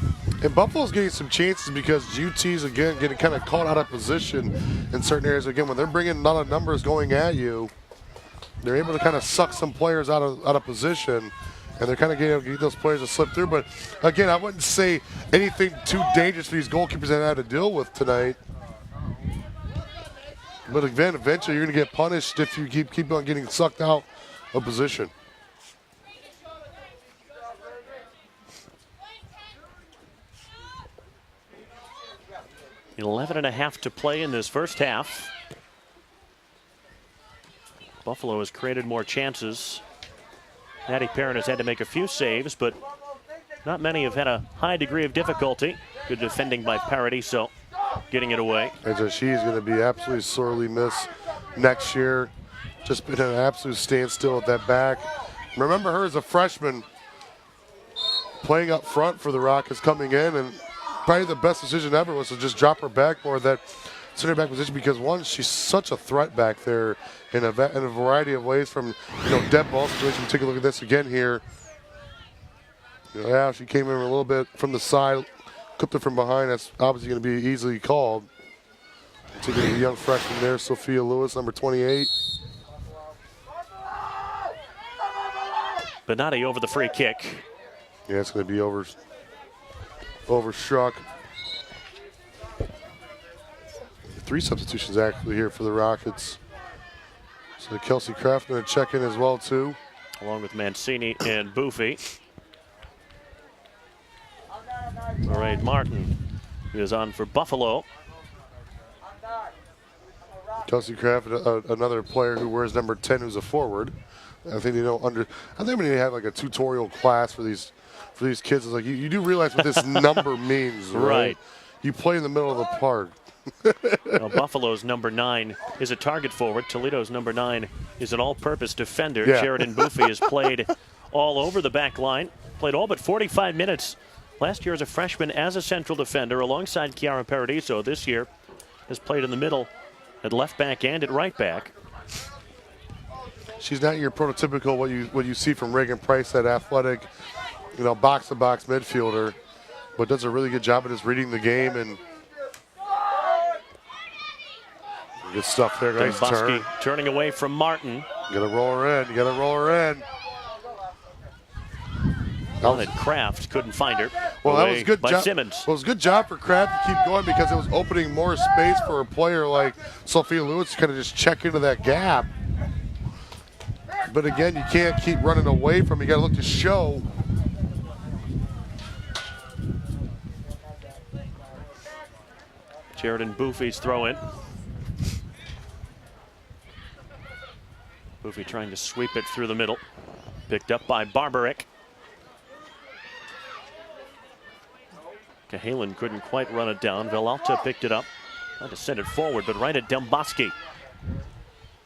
And Buffalo's getting some chances because UT's, again, getting kind of caught out of position in certain areas. Again, when they're bringing a lot of numbers going at you, they're able to kind of suck some players out of position, and they're kind of getting those players to slip through. But, again, I wouldn't say anything too dangerous for these goalkeepers that had to deal with tonight. But, again, eventually you're going to get punished if you keep on getting sucked out of position. .11.5 to play in this first half. Buffalo has created more chances. Natty Perrin has had to make a few saves, but not many have had a high degree of difficulty. Good defending by Paradiso, getting it away. And so she's going to be absolutely sorely missed next year. Just been an absolute standstill at that back. Remember her as a freshman playing up front for the Rockets coming in, and probably the best decision ever was to just drop her back more. That center back position because, one, she's such a threat back there in a variety of ways from, dead ball situation. Take a look at this again here. Yeah, she came in a little bit from the side, clipped it from behind. That's obviously going to be easily called. Taking a young freshman there, Sophia Lewis, number 28. Benatti over the free kick. Yeah, it's going to be overstruck. 3 substitutions actually here for the Rockets. So Kelsey Kraft going to check in as well too. Along with Mancini and Boofy. Lorraine Martin is on for Buffalo. Kelsey Kraft, another player who wears number 10, who's a forward. I think we need to have like a tutorial class for these kids. It's like you do realize what this number means, right? You play in the middle of the park. Well, Buffalo's number 9 is a target forward. Toledo's number 9 is an all-purpose defender. Yeah. Sheridan Boofy has played all over the back line, played all but 45 minutes last year as a freshman as a central defender alongside Chiara Paradiso. This year has played in the middle at left back and at right back. She's not your prototypical what you see from Reagan Price, that athletic, box-to-box midfielder, but does a really good job of just reading the game and good stuff there. Nice turn. Turning away from Martin. You gotta roll her in. Wanted Kraft, couldn't find her. Well, that was good by Simmons. Well, it was a good job for Kraft to keep going because it was opening more space for a player like Sophia Lewis to kind of just check into that gap. But again, you can't keep running away from it. You got to look to show. Sheridan Boofy's throw in. Boofy trying to sweep it through the middle. Picked up by Barbaric. Cahalan couldn't quite run it down. Villalta picked it up. Tried to send it forward, but right at Demboski.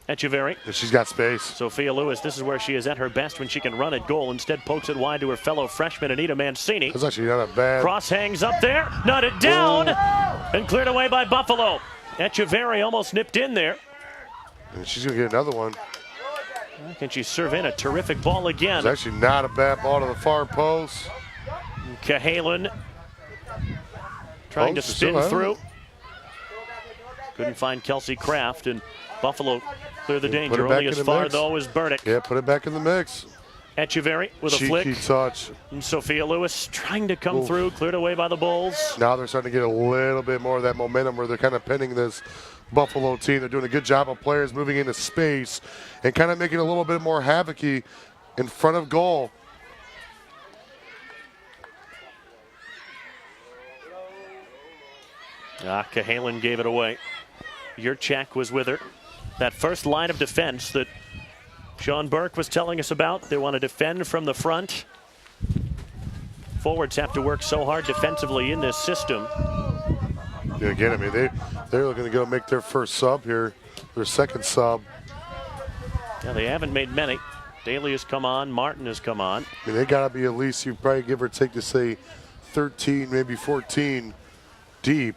Echeverry. She's got space. Sophia Lewis, this is where she is at her best when she can run at goal. Instead pokes it wide to her fellow freshman, Anita Mancini. That's actually not a bad. Cross hangs up there, nutted down, and cleared away by Buffalo. Echeverry almost nipped in there. And she's going to get another one. Can she serve in a terrific ball again? It's actually not a bad ball to the far post. Cahalan trying to spin through. Couldn't find Kelsey Kraft, and Buffalo clear the danger. Only as far, though, as Burdick. Yeah, put it back in the mix. Echeverry with a flick. Cheeky touch. And Sophia Lewis trying to come through, cleared away by the Bulls. Now they're starting to get a little bit more of that momentum where they're kind of pinning this Buffalo team. They're doing a good job of players moving into space and kind of making it a little bit more havoc-y in front of goal. Cahalan gave it away. Yurchak was with her. That first line of defense that Sean Burke was telling us about. They want to defend from the front. Forwards have to work so hard defensively in this system. Yeah, again, I mean, they're looking to go make their first sub here, their second sub. Yeah, they haven't made many. Daly has come on, Martin has come on. I mean, they got to be at least, you probably give or take to say 13, maybe 14 deep.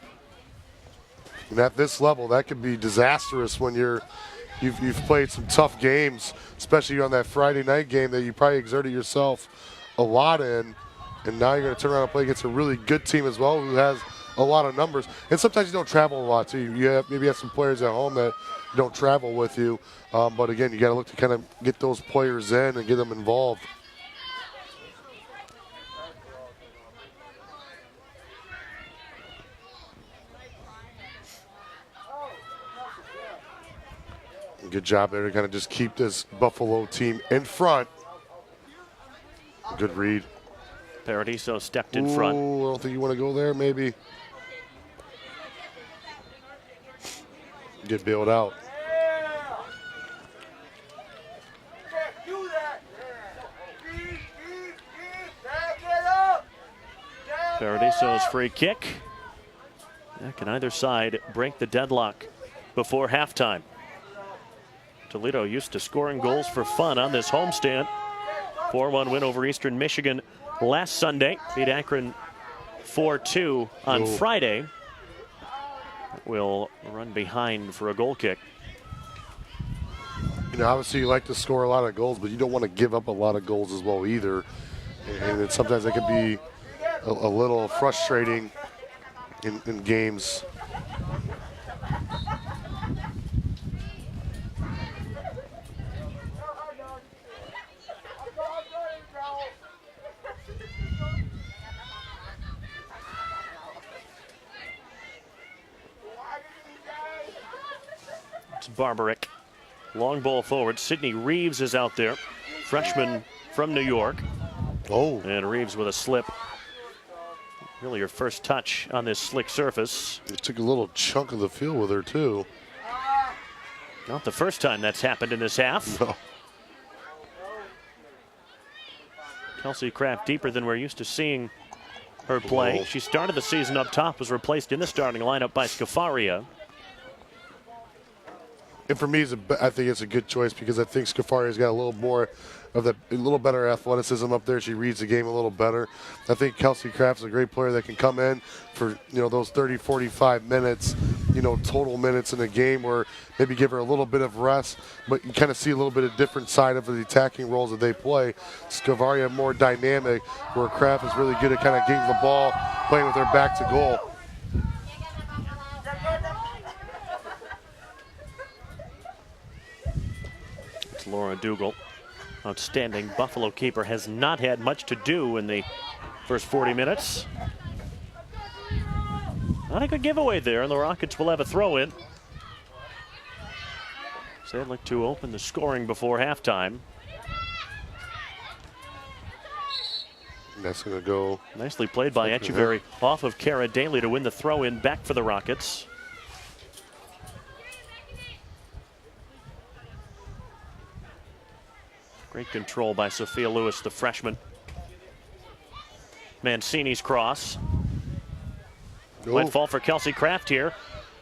And at this level, that could be disastrous when you've played some tough games, especially on that Friday night game that you probably exerted yourself a lot in. And now you're going to turn around and play against a really good team as well who has a lot of numbers. And sometimes you don't travel a lot, too. Maybe you have some players at home that don't travel with you. But, again, you got to look to kind of get those players in and get them involved. Good job there to kind of just keep this Buffalo team in front. Good read. Paradiso stepped in front. I don't think you want to go there, maybe. Get bailed out. Paradiso's free kick. Can either side break the deadlock before halftime? Toledo used to scoring goals for fun on this homestand. 4-1 win over Eastern Michigan last Sunday. Beat Akron 4-2 on Friday. will run behind for a goal kick. You know, obviously you like to score a lot of goals, but you don't want to give up a lot of goals as well either. And sometimes it can be a little frustrating in games. It's Barbaric. Long ball forward. Sydney Reeves is out there. Freshman from New York. Oh. And Reeves with a slip. Really her first touch on this slick surface. It took a little chunk of the field with her, too. Not the first time that's happened in this half. No. Kelsey Kraft deeper than we're used to seeing her play. Whoa. She started the season up top, was replaced in the starting lineup by Scafaria. And for me, I think it's a good choice because I think Scafaria's got a little more of that, a little better athleticism up there. She reads the game a little better. I think Kelsey Kraft's a great player that can come in for, you know, those 30, 45 minutes, you know, total minutes in a game where maybe give her a little bit of rest, but you kind of see a little bit of different side of the attacking roles that they play. Scavaria more dynamic, where Kraft is really good at kind of getting the ball, playing with her back to goal. Laura Dougal, outstanding Buffalo keeper, has not had much to do in the first 40 minutes. Not a good giveaway there, and the Rockets will have a throw in. So they'd like to open the scoring before halftime. That's going to go. Nicely played by Echeverry off of Cara Daly to win the throw in back for the Rockets. Great control by Sophia Lewis, the freshman. Mancini's cross. Oh. Might fall for Kelsey Kraft here.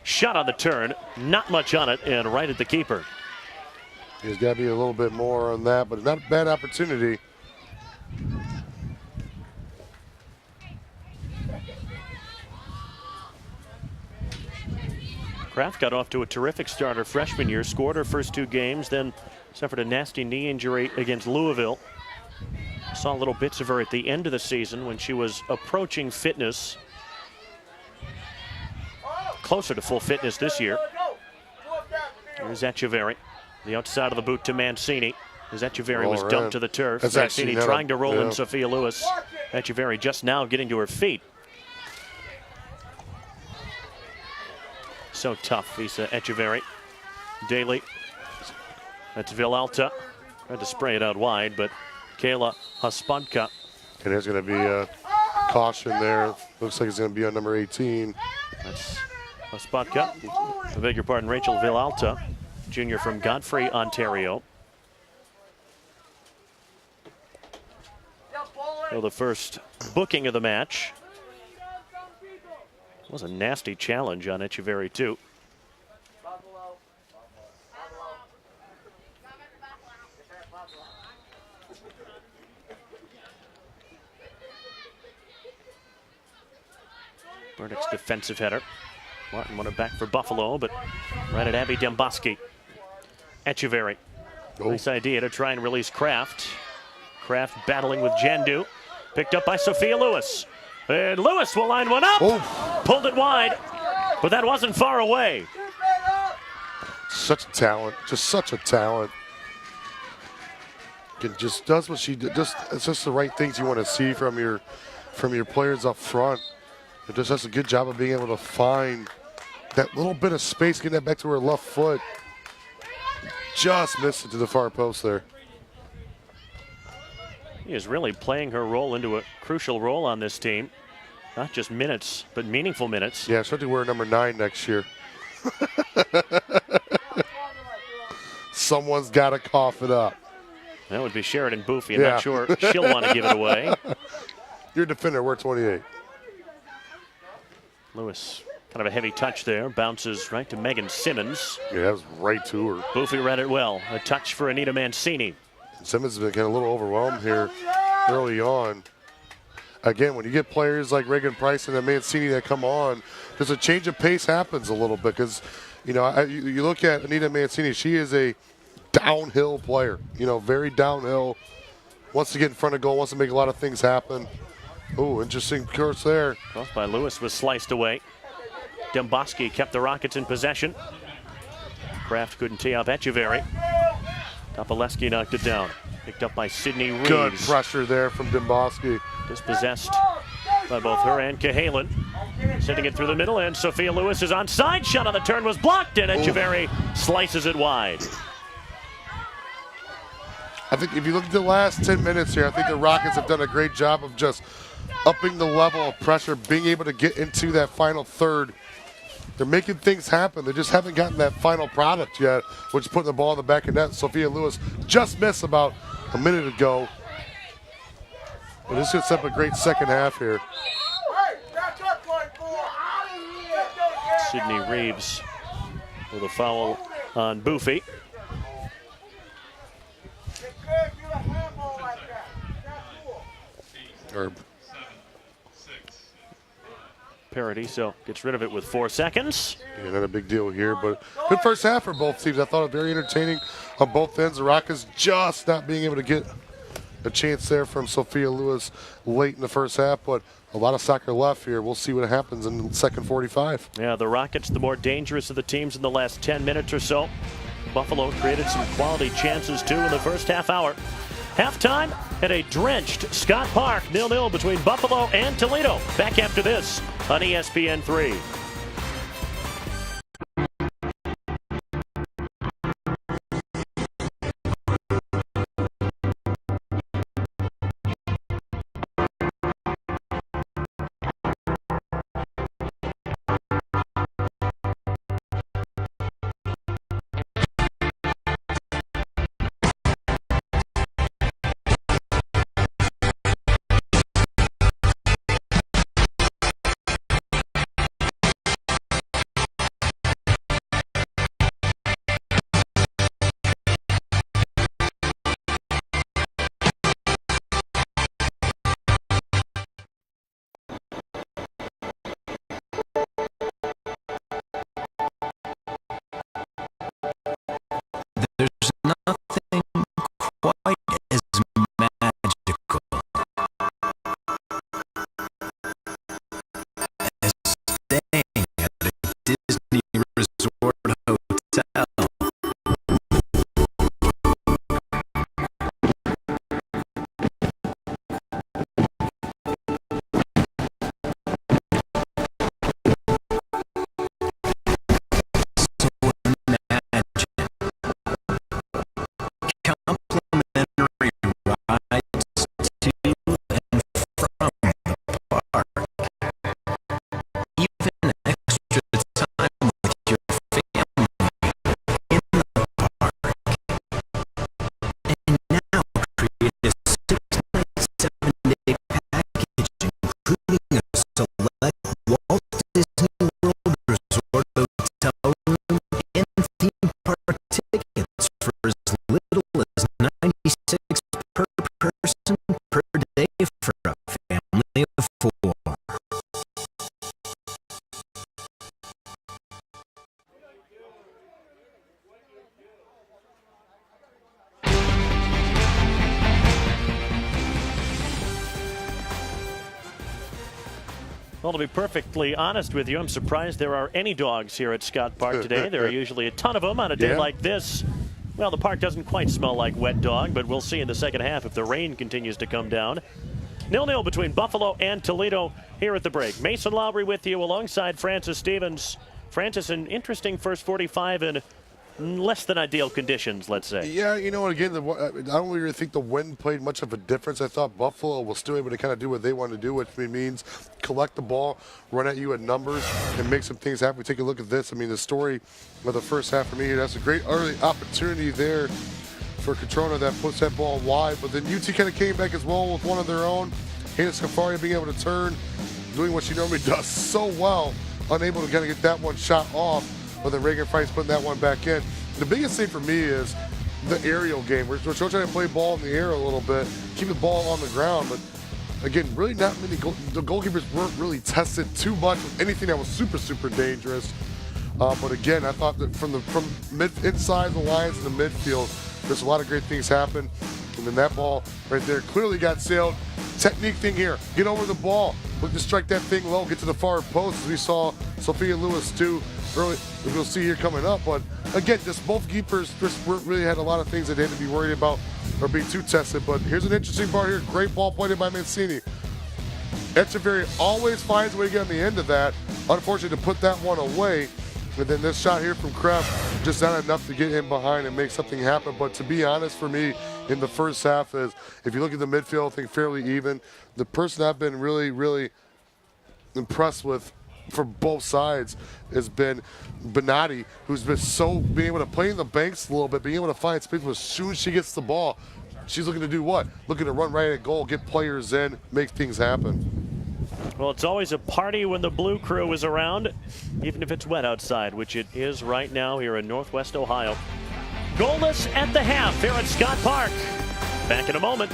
Shot on the turn, not much on it, and right at the keeper. There's got to be a little bit more on that, but not a bad opportunity. Kraft got off to a terrific start her freshman year, scored her first 2 games, then suffered a nasty knee injury against Louisville. Saw little bits of her at the end of the season when she was approaching fitness. Closer to full fitness this year. Here's Echeverry. The outside of the boot to Mancini. As Echeverry was dumped to the turf. That's Mancini trying to roll in yeah. Sophia Lewis. Echeverry just now getting to her feet. So tough, Visa Echeverry. Daly. That's Villalta. Tried to spray it out wide, but Kayla Hospodka. And there's going to be a caution there. Looks like it's going to be on number 18. That's Hospodka. I beg your pardon, Rachel Villalta, junior from Godfrey, Ontario. So the first booking of the match. Was a nasty challenge on Echeverry, too. Burdick's defensive header. Martin won it back for Buffalo, but right at Abby Demboski. Echeverry. Oh. Nice idea to try and release Kraft. Kraft battling with Jandu. Picked up by Sophia Lewis. And Lewis will line one up. Oh. Pulled it wide, but that wasn't far away. Such a talent. Just such a talent. It just does what she did. It's just the right things you want to see from your players up front. It just does a good job of being able to find that little bit of space, getting that back to her left foot. Just missed it to the far post there. He is really playing her role into a crucial role on this team. Not just minutes, but meaningful minutes. Yeah, she'll have to wear number 9 next year. Someone's got to cough it up. That would be Sheridan Boofy. I'm not sure she'll want to give it away. You're a defender, we're 28. Lewis, kind of a heavy touch there. Bounces right to Megan Simmons. Yeah, that was right to her. Boofy read it well. A touch for Anita Mancini. Simmons has been getting a little overwhelmed here early on. again, when you get players like Reagan Price and Mancini that come on, there's a change of pace happens a little bit because, you know, you look at Anita Mancini, she is a downhill player, you know, very downhill, wants to get in front of goal, wants to make a lot of things happen. Ooh, interesting course there. Cross by Lewis was sliced away. Demboski kept the Rockets in possession. Kraft couldn't tee off Echeverry. Topoleski knocked it down. Picked up by Sydney Reeves. Good pressure there from Demboski. Dispossessed by both her and Cahalan. Sending it through the middle, and Sophia Lewis is onside. Shot on the turn was blocked, and Echeverry slices it wide. I think if you look at the last 10 minutes here, I think the Rockets have done a great job of just upping the level of pressure, being able to get into that final third. They're making things happen. They just haven't gotten that final product yet, which is putting the ball in the back of net. Sophia Lewis just missed about a minute ago. But this sets up a great second half here. Sydney Reeves with a foul on Boofy. Herb. Parity, so gets rid of it with 4 seconds. Yeah, not a big deal here, but good first half for both teams. I thought it very entertaining on both ends. The Rockets just not being able to get a chance there from Sophia Lewis late in the first half, but a lot of soccer left here. We'll see what happens in the second 45. Yeah, the Rockets, the more dangerous of the teams in the last 10 minutes or so. Buffalo created some quality chances, too, in the first half hour. Halftime at a drenched Scott Park, 0-0 between Buffalo and Toledo. Back after this on ESPN3. Well, to be perfectly honest with you, I'm surprised there are any dogs here at Scott Park today. There are usually a ton of them on a day like this. Well, the park doesn't quite smell like wet dog, but we'll see in the second half if the rain continues to come down. 0-0 between Buffalo and Toledo here at the break. Mason Lowry with you alongside Francis Stevens. Francis, an interesting first 45 in less than ideal conditions, let's say. Yeah, you know, again, I don't really think the wind played much of a difference. I thought Buffalo was still able to kind of do what they wanted to do, which means collect the ball, run at you at numbers, and make some things happen. We take a look at this. I mean, the story of the first half for me, that's a great early opportunity there for Catrona that puts that ball wide. But then UT kind of came back as well with one of their own. Hannah Scafaria being able to turn, doing what she normally does so well, unable to kind of get that one shot off. But then Reagan Price putting that one back in. The biggest thing for me is the aerial game. We're still trying to play ball in the air a little bit, keep the ball on the ground, but again, really not many the goalkeepers weren't really tested too much with anything that was super, super dangerous. But again, I thought that from inside the lines in the midfield, there's a lot of great things happen. And then that ball right there clearly got sailed. Technique thing here. Get over the ball. Look to strike that thing low. Get to the far post, as we saw Sophia Lewis do early. We'll see here coming up. But again, just both keepers just really had a lot of things that they had to be worried about or being too tested. But here's an interesting part here. Great ball played by Mancini. Echeverry always finds a way to get on the end of that. Unfortunately, to put that one away. And then this shot here from Krepp, just not enough to get in behind and make something happen. But to be honest, for me, in the first half is, if you look at the midfield, I think fairly even. The person I've been really, really impressed with for both sides has been Benatti, who's been being able to play in the banks a little bit, being able to find space. As soon as she gets the ball, she's looking to do what? Looking to run right at goal, get players in, make things happen. Well, it's always a party when the Blue Crew is around, even if it's wet outside, which it is right now here in Northwest Ohio. Goalless at the half here at Scott Park. Back in a moment.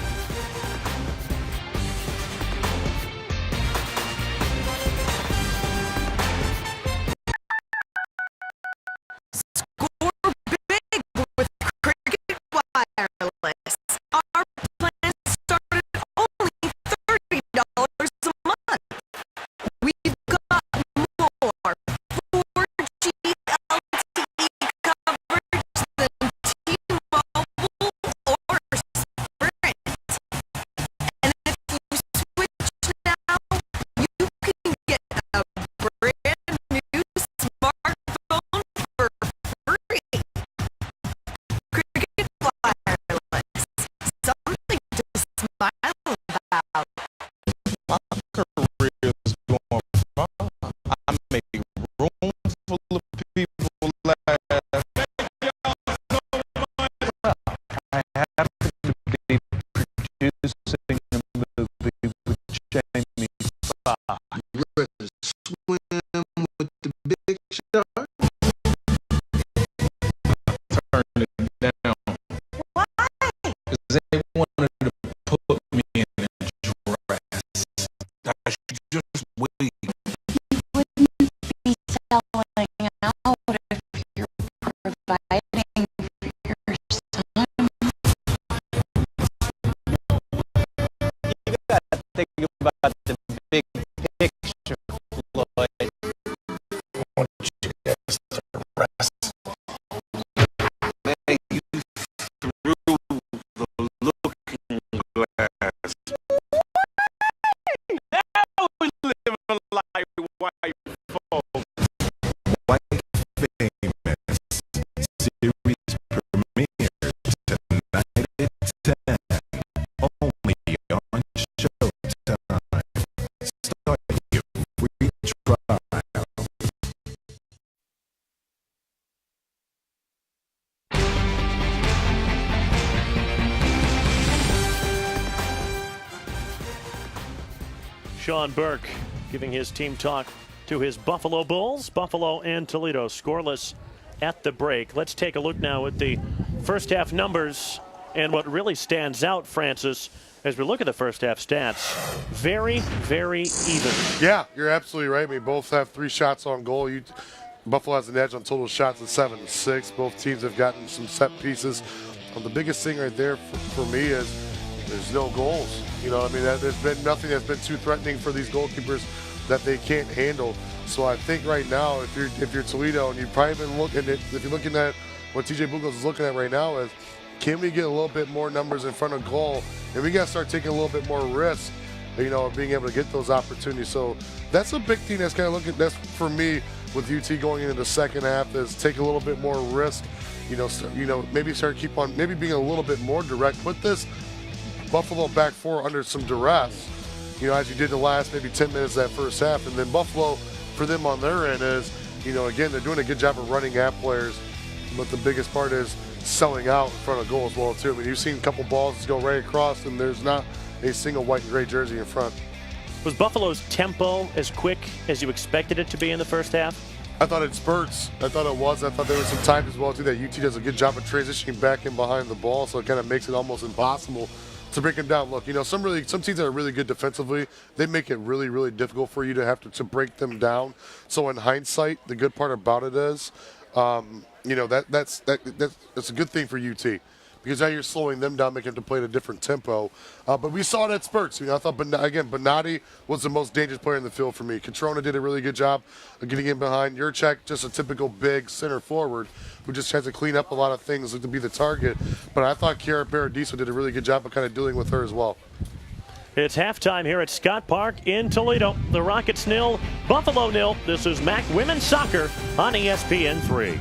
Sean Burke giving his team talk to his Buffalo Bulls. Buffalo and Toledo scoreless at the break. Let's take a look now at the first half numbers and what really stands out, Francis, as we look at the first half stats. Very, very even. Yeah, you're absolutely right. I mean, both have 3 shots on goal. Buffalo has an edge on total shots at 7-6. Both teams have gotten some set pieces. The biggest thing right there for me is there's no goals. You know, I mean, there's been nothing that's been too threatening for these goalkeepers that they can't handle. So I think right now, if you're Toledo and you've probably been looking at, if you're looking at what TJ Bugos is looking at right now, is can we get a little bit more numbers in front of goal, and we got to start taking a little bit more risk, you know, of being able to get those opportunities. So that's a big thing that's kind of looking. That's for me with UT going into the second half, is take a little bit more risk. Maybe maybe being a little bit more direct. Put this Buffalo back 4 under some duress, you know, as you did the last maybe 10 minutes of that first half. And then Buffalo, for them on their end, is, you know, again, they're doing a good job of running at players, but the biggest part is selling out in front of goal as well, too. I mean, you've seen a couple balls just go right across, and there's not a single white and gray jersey in front. Was Buffalo's tempo as quick as you expected it to be in the first half? I thought it spurts. I thought it was. I thought there was some time as well, too, that UT does a good job of transitioning back in behind the ball, so it kind of makes it almost impossible to break them down. Look, some teams that are really good defensively, they make it really, really difficult for you to have to break them down. So in hindsight, the good part about it is, that's a good thing for UT. Because now you're slowing them down, making them to play at a different tempo. But we saw it at spurts. I thought, Bonatti was the most dangerous player in the field for me. Catrona did a really good job of getting in behind. Jurček, just a typical big center forward who just has to clean up a lot of things, to be the target. But I thought Kiara Paradiso did a really good job of kind of dealing with her as well. It's halftime here at Scott Park in Toledo. The Rockets 0, Buffalo 0. This is MAC Women's Soccer on ESPN3.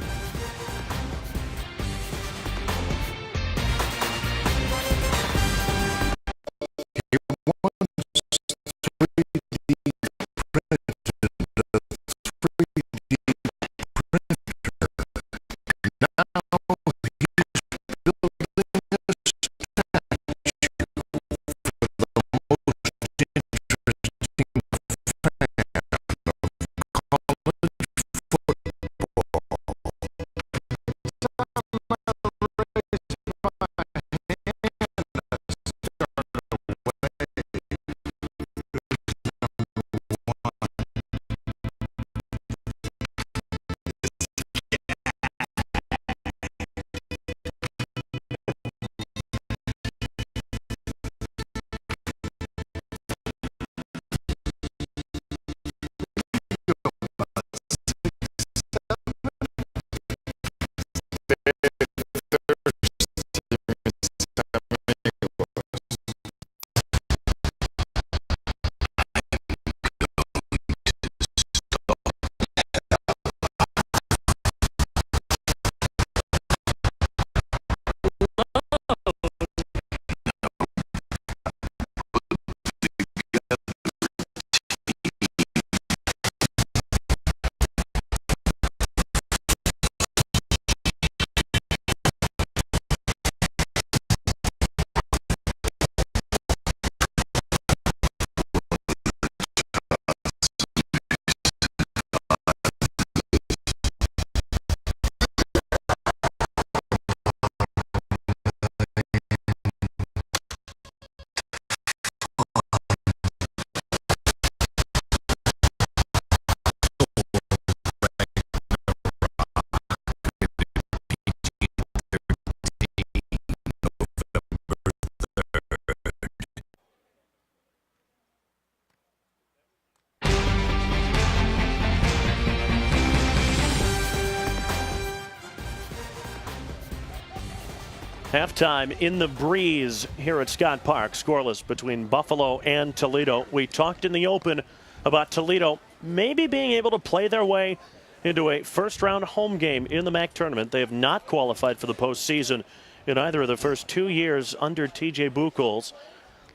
Halftime in the breeze here at Scott Park, scoreless between Buffalo and Toledo. We talked in the open about Toledo maybe being able to play their way into a first-round home game in the MAC tournament. They have not qualified for the postseason in either of the first 2 years under TJ Buchholz.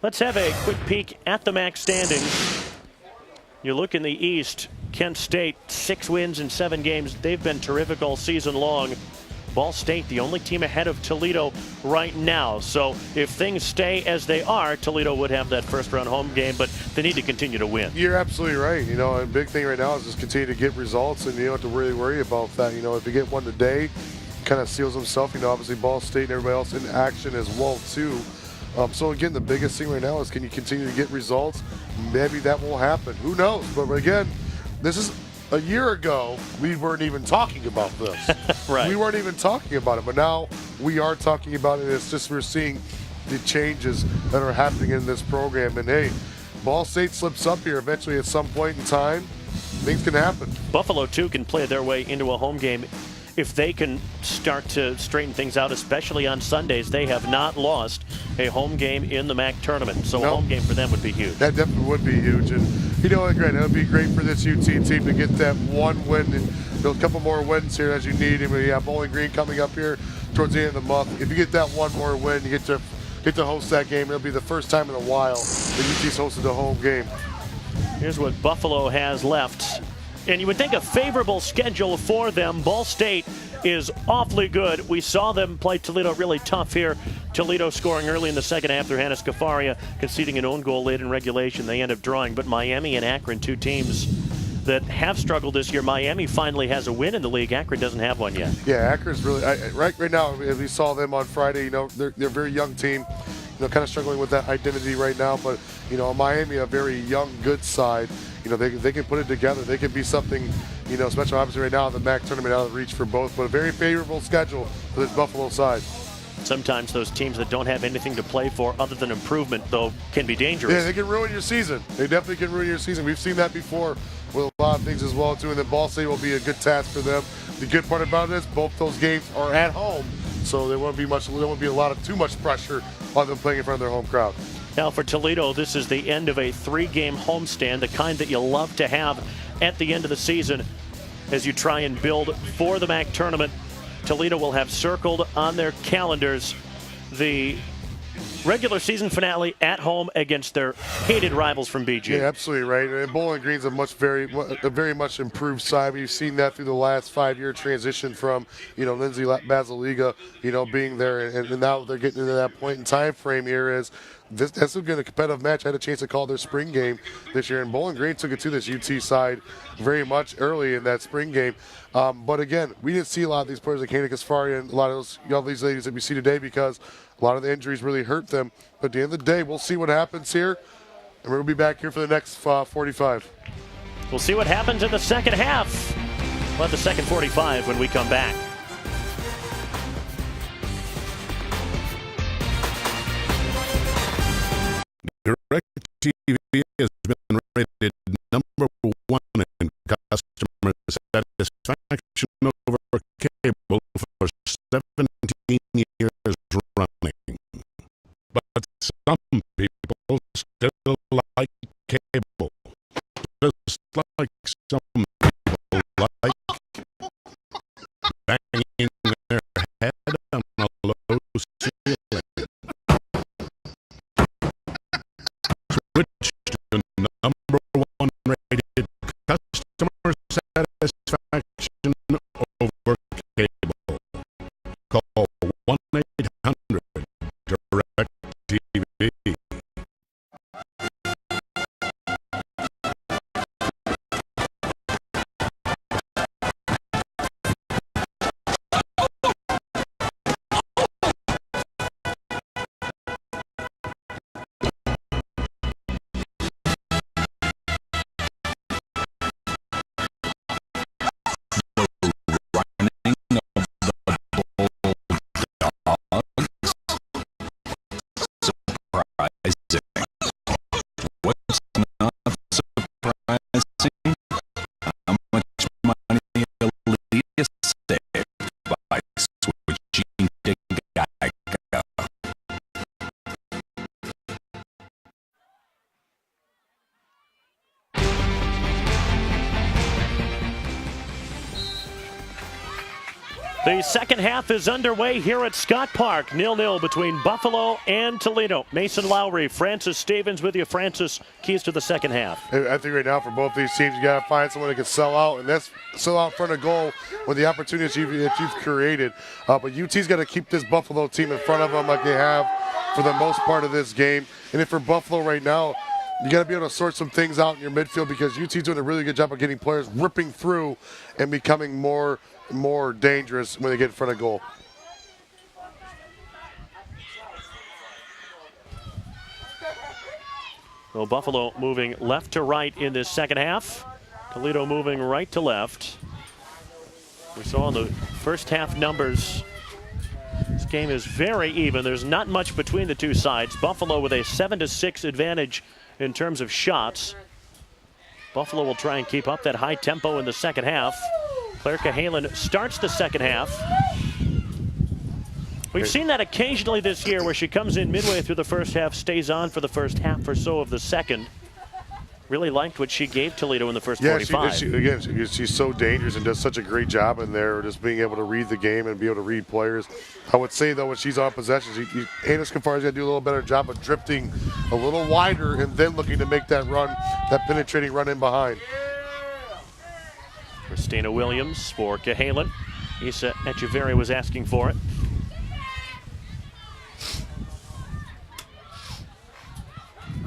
Let's have a quick peek at the MAC standings. You look in the East, Kent State, 6 wins in 7 games. They've been terrific all season long. Ball State, the only team ahead of Toledo right now. So if things stay as they are, Toledo would have that first-round home game, but they need to continue to win. You're absolutely right. A big thing right now is just continue to get results, and you don't have to really worry about that. If you get one today, kind of seals himself. Obviously Ball State and everybody else in action as well, too. So again, the biggest thing right now is, can you continue to get results? Maybe that will happen. Who knows? But again, this is a year ago, we weren't even talking about this. Right. We weren't even talking about it, but now we are talking about it. It's just we're seeing the changes that are happening in this program. And hey, Ball State slips up here eventually at some point in time. Things can happen. Buffalo, too, can play their way into a home game if they can start to straighten things out, especially on Sundays. They have not lost a home game in the MAC tournament, so a home game for them would be huge. That definitely would be huge. And great. It would be great for this UT team to get that one win and a couple more wins here as you need. You have Bowling Green coming up here towards the end of the month. If you get that one more win, you get to host that game. It'll be the first time in a while that UT's hosted a home game. Here's what Buffalo has left. And you would think a favorable schedule for them. Ball State is awfully good. We saw them play Toledo really tough here. Toledo scoring early in the second half through Hannah Scafaria, conceding an own goal late in regulation. They end up drawing. But Miami and Akron, 2 teams that have struggled this year. Miami finally has a win in the league. Akron doesn't have one yet. Yeah, Akron's really right now. We saw them on Friday. They're a very young team. kind of struggling with that identity right now. But, Miami, a very young, good side. They can put it together. They can be something, special. Obviously right now, the MAC tournament out of reach for both, but a very favorable schedule for this Buffalo side. Sometimes those teams that don't have anything to play for other than improvement, though, can be dangerous. Yeah, they can ruin your season. They definitely can ruin your season. We've seen that before with a lot of things as well, too. And then Ball State will be a good task for them. The good part about this, both those games are at home, so there won't be too much pressure on them playing in front of their home crowd. Now for Toledo, this is the end of a 3-game homestand, the kind that you love to have at the end of the season as you try and build for the MAC tournament. Toledo will have circled on their calendars the regular season finale at home against their hated rivals from BG. Yeah, absolutely right. And Bowling Green's a very much improved side. We've seen that through the last 5-year transition from, Lindsay Basiliga, being there, and now they're getting into that point in time frame here as that's a good competitive match. I had a chance to call their spring game this year, and Bowling Green took it to this UT side very much early in that spring game. But again, we didn't see a lot of these players like Hannah Kaspari and a lot of these ladies that we see today because a lot of the injuries really hurt them. But at the end of the day, we'll see what happens here, and we'll be back here for the next 45. We'll see what happens in the second half. We'll have the second 45 when we come back. DirecTV has been rated #1 in customer satisfaction over cable for 17 years running. But some people still like cable, just like some people like banging their head on a low ceiling. Switch to #1 rated customer satisfaction over cable. Call 1-800-DIRECTV. What's not surprising? How much money Elias saved by switching to Geico. The second half is underway here at Scott Park. 0-0 between Buffalo and Toledo. Mason Lowry, Francis Stevens with you. Francis, keys to the second half. I think right now for both these teams, you got to find someone that can sell out, and that's sell out in front of goal with the opportunities that you've created. But UT's got to keep this Buffalo team in front of them like they have for the most part of this game. And if for Buffalo right now, you got to be able to sort some things out in your midfield because UT's doing a really good job of getting players ripping through and becoming more dangerous when they get in front of goal. Well, Buffalo moving left to right in this second half. Toledo moving right to left. We saw in the first half numbers, this game is very even. There's not much between the two sides. Buffalo with a 7-6 advantage in terms of shots. Buffalo will try and keep up that high tempo in the second half. Claire Cahalan starts the second half. We've seen that occasionally this year where she comes in midway through the first half, stays on for the first half or so of the second. Really liked what she gave Toledo in the first 45. She's so dangerous and does such a great job in there, just being able to read the game and be able to read players. I would say, though, when she's on possession, Hannah Kaspari's got to do a little better job of drifting a little wider and then looking to make that run, that penetrating run in behind. Christina Williams for Cahalan. Isa Echeverri was asking for it.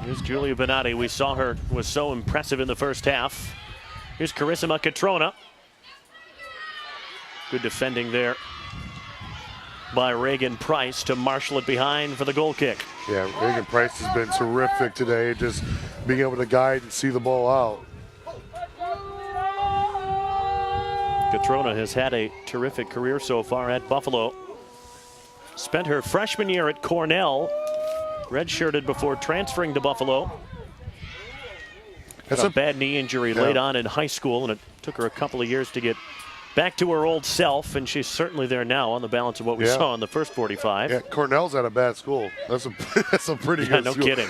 Here's Julia Benatti. We saw her, was so impressive in the first half. Here's Carissima Catrona. Good defending there by Reagan Price to marshal it behind for the goal kick. Yeah, Reagan Price has been terrific today, just being able to guide and see the ball out. Catrona has had a terrific career so far at Buffalo. Spent her freshman year at Cornell, redshirted before transferring to Buffalo. Had a bad knee injury late on in high school, and it took her a couple of years to get back to her old self, and she's certainly there now on the balance of what we saw in the first 45. Yeah, Cornell's at a bad school. That's a pretty good no school. Kidding.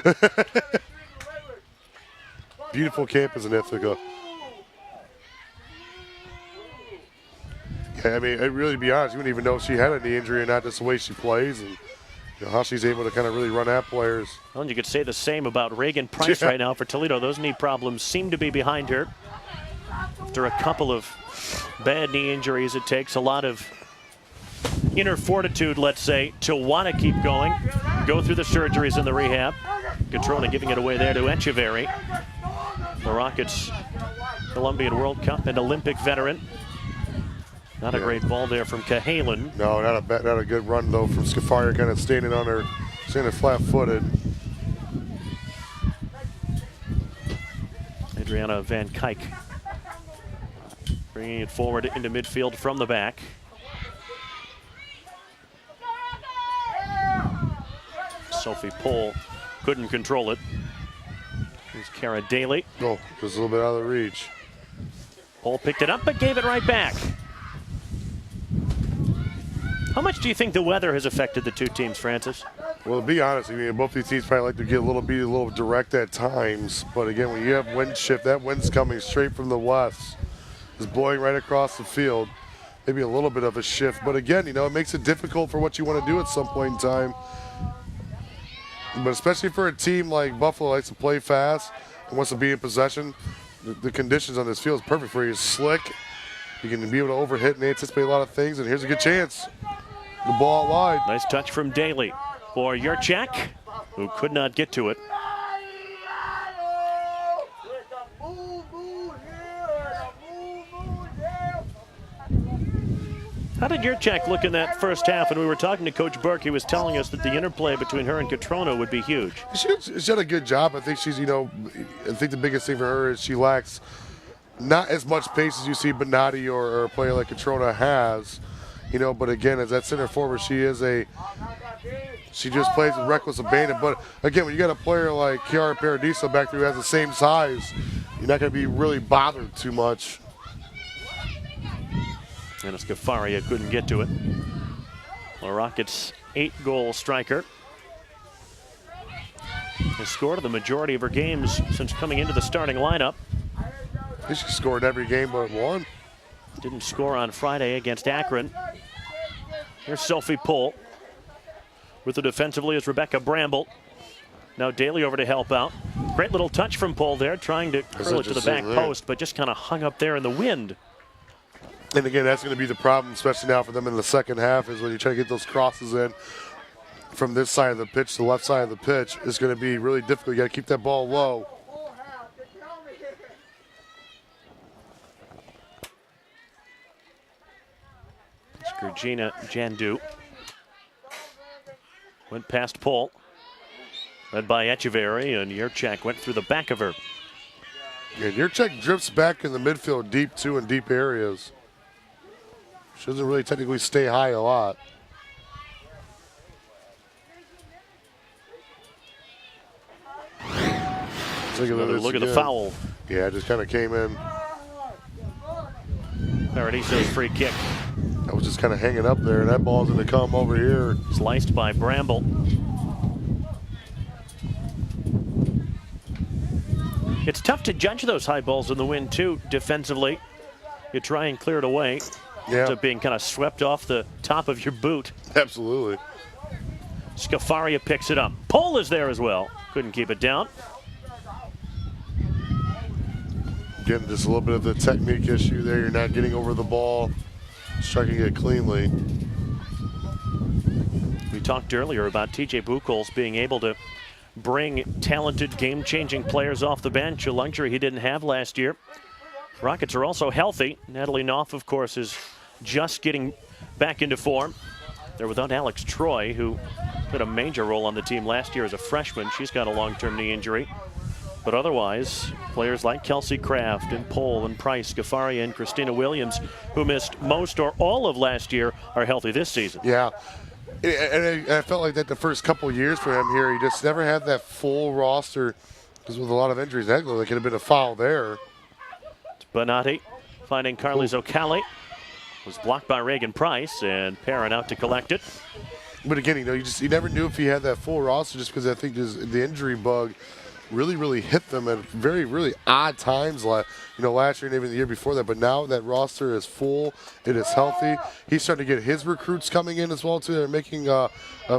Beautiful campus in Ithaca. Yeah, I mean, really, to be honest, you wouldn't even know if she had a knee injury or not, just the way she plays and how she's able to kind of really run at players. Well, and you could say the same about Reagan Price right now for Toledo. Those knee problems seem to be behind her. After a couple of bad knee injuries, it takes a lot of inner fortitude, let's say, to want to keep going, go through the surgeries and the rehab. Catrona giving it away there to Echeverry. The Rockets Colombian World Cup and Olympic veteran. Not a great ball there from Cahalan. No, not a good run though from Scafari, kind of standing flat-footed. Adriana Van Kuyk bringing it forward into midfield from the back. Sophie Pohl couldn't control it. Here's Kara Daly. Oh, just a little bit out of the reach. Pohl picked it up but gave it right back. How much do you think the weather has affected the two teams, Francis? Well, to be honest, I mean, both these teams probably like to get a little direct at times. But again, when you have wind shift, that wind's coming straight from the west. It's blowing right across the field. Maybe a little bit of a shift. But again, it makes it difficult for what you want to do at some point in time. But especially for a team like Buffalo likes to play fast and wants to be in possession, the conditions on this field is perfect for you. It's slick. You can be able to overhit and anticipate a lot of things. And here's a good chance. The ball out wide. Nice touch from Daly for Yurchak, who could not get to it. How did Yurchak look in that first half? And we were talking to Coach Burke. He was telling us that the interplay between her and Catrona would be huge. She had a good job. I think I think the biggest thing for her is she lacks not as much pace as you see Benatti or a player like Catrona has. But again, as that center forward, she just plays with reckless abandon. But again, when you got a player like Chiara Paradiso back there who has the same size, you're not going to be really bothered too much. And Escafaria couldn't get to it. The Rockets' 8-goal striker has scored the majority of her games since coming into the starting lineup. She scored every game but one. Didn't score on Friday against Akron. Here's Sophie Pohl. With the defensively is Rebecca Bramble. Now Daly over to help out. Great little touch from Pohl there, trying to curl it to the back post, but just kind of hung up there in the wind. And again, that's going to be the problem, especially now for them in the second half, is when you try to get those crosses in from this side of the pitch to the left side of the pitch. It's going to be really difficult. You got to keep that ball low. Georgina Jandu went past Pohl, led by Echeverry, and Yurchak went through the back of her. And Yurchak drifts back in the midfield deep too, in deep areas. She doesn't really technically stay high a lot. Look at the foul. Yeah, it just kind of came in. Paradiso's free kick. That was just kind of hanging up there, and that ball's going to come over here. Sliced by Bramble. It's tough to judge those high balls in the wind, too, defensively. You try and clear it away. Yeah. Ends up being kind of swept off the top of your boot. Absolutely. Scafaria picks it up. Pohl is there as well. Couldn't keep it down. Again, just a little bit of the technique issue there. You're not getting over the ball, striking it cleanly. We talked earlier about TJ Buchholz being able to bring talented, game-changing players off the bench, a luxury he didn't have last year. Rockets are also healthy. Natalie Knopf, of course, is just getting back into form. They're without Alex Troy, who played a major role on the team last year as a freshman. She's got a long-term knee injury. But otherwise, players like Kelsey Kraft and Pohl and Price, Scafaria and Christina Williams, who missed most or all of last year, are healthy this season. Yeah. And I felt like that the first couple years for him here. He just never had that full roster because with a lot of injuries. That could have been a foul there. Bonatti finding Carly Zoccali. Was blocked by Reagan Price, and Perrin out to collect it. But again, you never knew if he had that full roster just because I think the injury bug really hit them at really odd times last year and even the year before that. But now that roster is full, it is healthy. He's starting to get his recruits coming in as well too. They're making a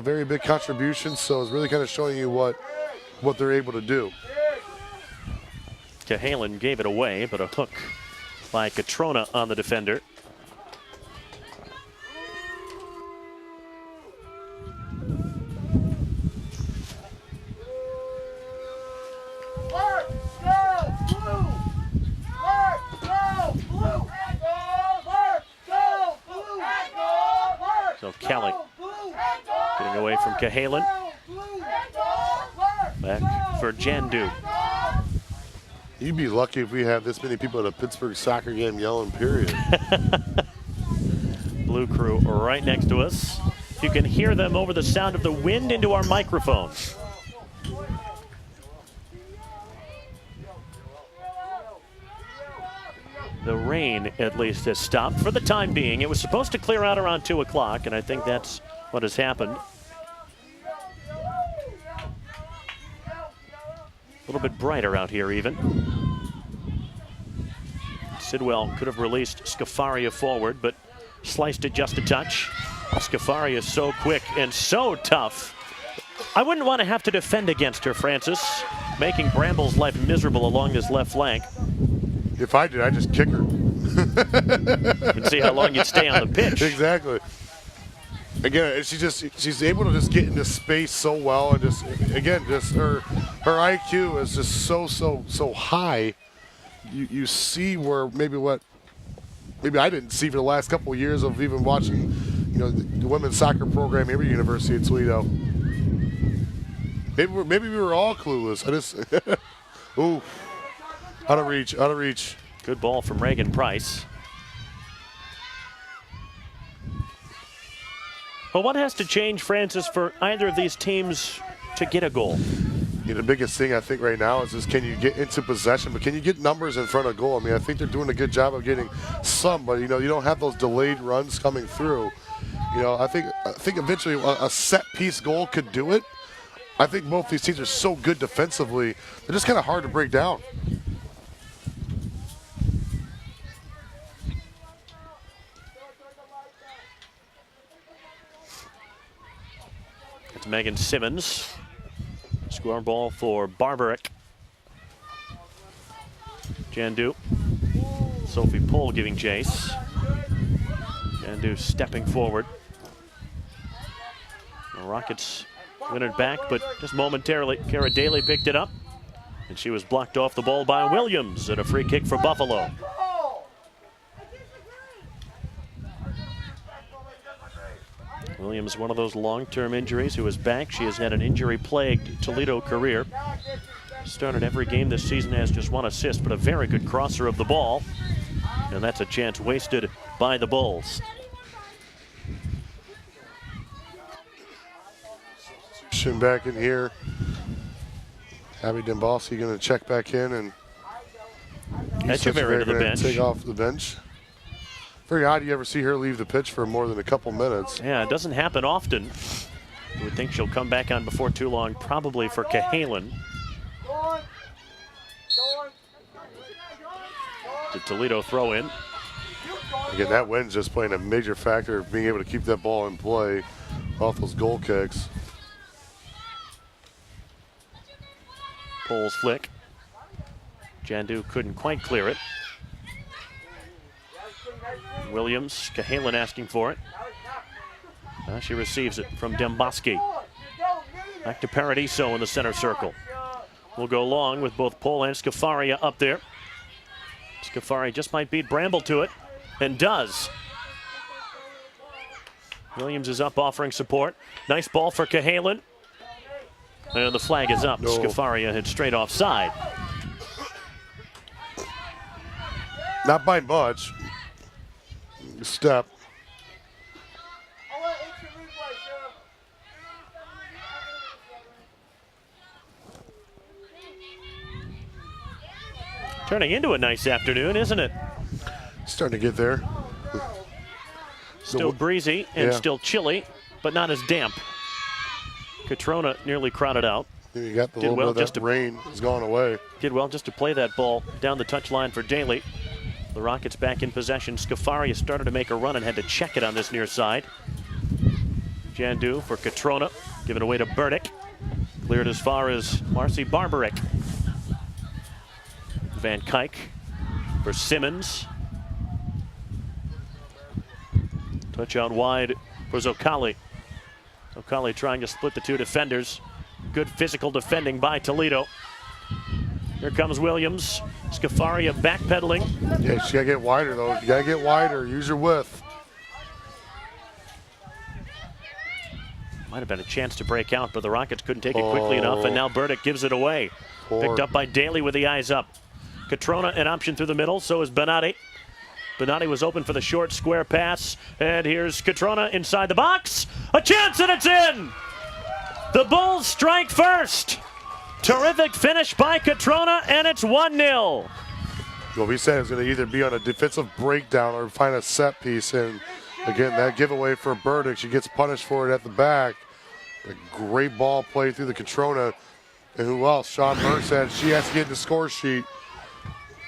very big contribution, so it's really kind of showing you what they're able to do. Cahalan gave it away, but a hook by Catrona on the defender. So Kelly getting away from Cahalan. Back for Jandu. You'd be lucky if we had this many people at a Pittsburgh soccer game yelling, period. Blue crew right next to us. You can hear them over the sound of the wind into our microphone. The rain, at least, has stopped for the time being. It was supposed to clear out around 2 o'clock, and I think that's what has happened. A little bit brighter out here, even. Sidwell could have released Scafaria forward, but sliced it just a touch. Scafaria is so quick and so tough. I wouldn't want to have to defend against her, Francis, making Bramble's life miserable along this left flank. If I did, I'd just kick her. And see how long you'd stay on the pitch. Exactly. Again, she's able to just get into space so well, and just her IQ is just so high. You see where maybe I didn't see for the last couple of years of even watching, the women's soccer program here at University of Toledo. Maybe we were all clueless. Ooh, out of reach. Good ball from Reagan Price. Well, what has to change, Francis, for either of these teams to get a goal? The biggest thing I think right now is can you get into possession, but can you get numbers in front of goal? I mean, I think they're doing a good job of getting some, but you don't have those delayed runs coming through. I think eventually a set piece goal could do it. I think both these teams are so good defensively, they're just kind of hard to break down. It's Megan Simmons. Score ball for Barbaric. Jandu. Sophie Pohl giving chase. Jandu stepping forward. The Rockets win it back, but just momentarily, Kara Daly picked it up. And she was blocked off the ball by Williams and a free kick for Buffalo. Williams, one of those long-term injuries, who is back. She has had an injury-plagued Toledo career. Started every game this season, has just 1 assist, but a very good crosser of the ball. And that's a chance wasted by the Bulls. Back in here. Abby Dembossi going to check back in, and Echeverry to the bench. Take off the bench. Very odd you ever see her leave the pitch for more than a couple minutes. Yeah, it doesn't happen often. You would think she'll come back on before too long, probably for Cahalan. The Toledo throw in. Again, that wind's just playing a major factor of being able to keep that ball in play off those goal kicks. Pohl's flick. Jandu couldn't quite clear it. Williams, Cahalan asking for it. She receives it from Demboski. Back to Paradiso in the center circle. We'll go long with both Pohl and Scafaria up there. Scafaria just might beat Bramble to it, and does. Williams is up offering support. Nice ball for Cahalan. And the flag is up. No. Scafaria hit straight offside. Not by much. Step. Turning into a nice afternoon, isn't it? Starting to get there. Still breezy and Yeah. still chilly, but not as damp. Catrona nearly crowded out. You got the Did little well bit of just that to- rain has gone away. Did well just to play that ball down the touchline for Daly. The Rockets back in possession. Scafaria started to make a run and had to check it on this near side. Jandu for Catrona, given away to Burdick. Cleared as far as Marcy Barbaric. Van Kuyk for Simmons. Touch out wide for Zocali. Zocali trying to split the two defenders. Good physical defending by Toledo. Here comes Williams. Scafaria backpedaling. Yeah, you gotta get wider though. You gotta get wider. Use your width. Might have been a chance to break out, but the Rockets couldn't take it quickly enough, and now Burdick gives it away. Picked up by Daly with the eyes up. Catrona an option through the middle, so is Benatti. Benatti was open for the short square pass, and here's Catrona inside the box. A chance, and it's in! The Bulls strike first. Terrific finish by Catrona, and it's 1-0. What we said is going to either be on a defensive breakdown or find a set piece. And again, that giveaway for Burdick, she gets punished for it at the back. A great ball play through the Catrona. And who else? Sean Burke said she has to get in the score sheet.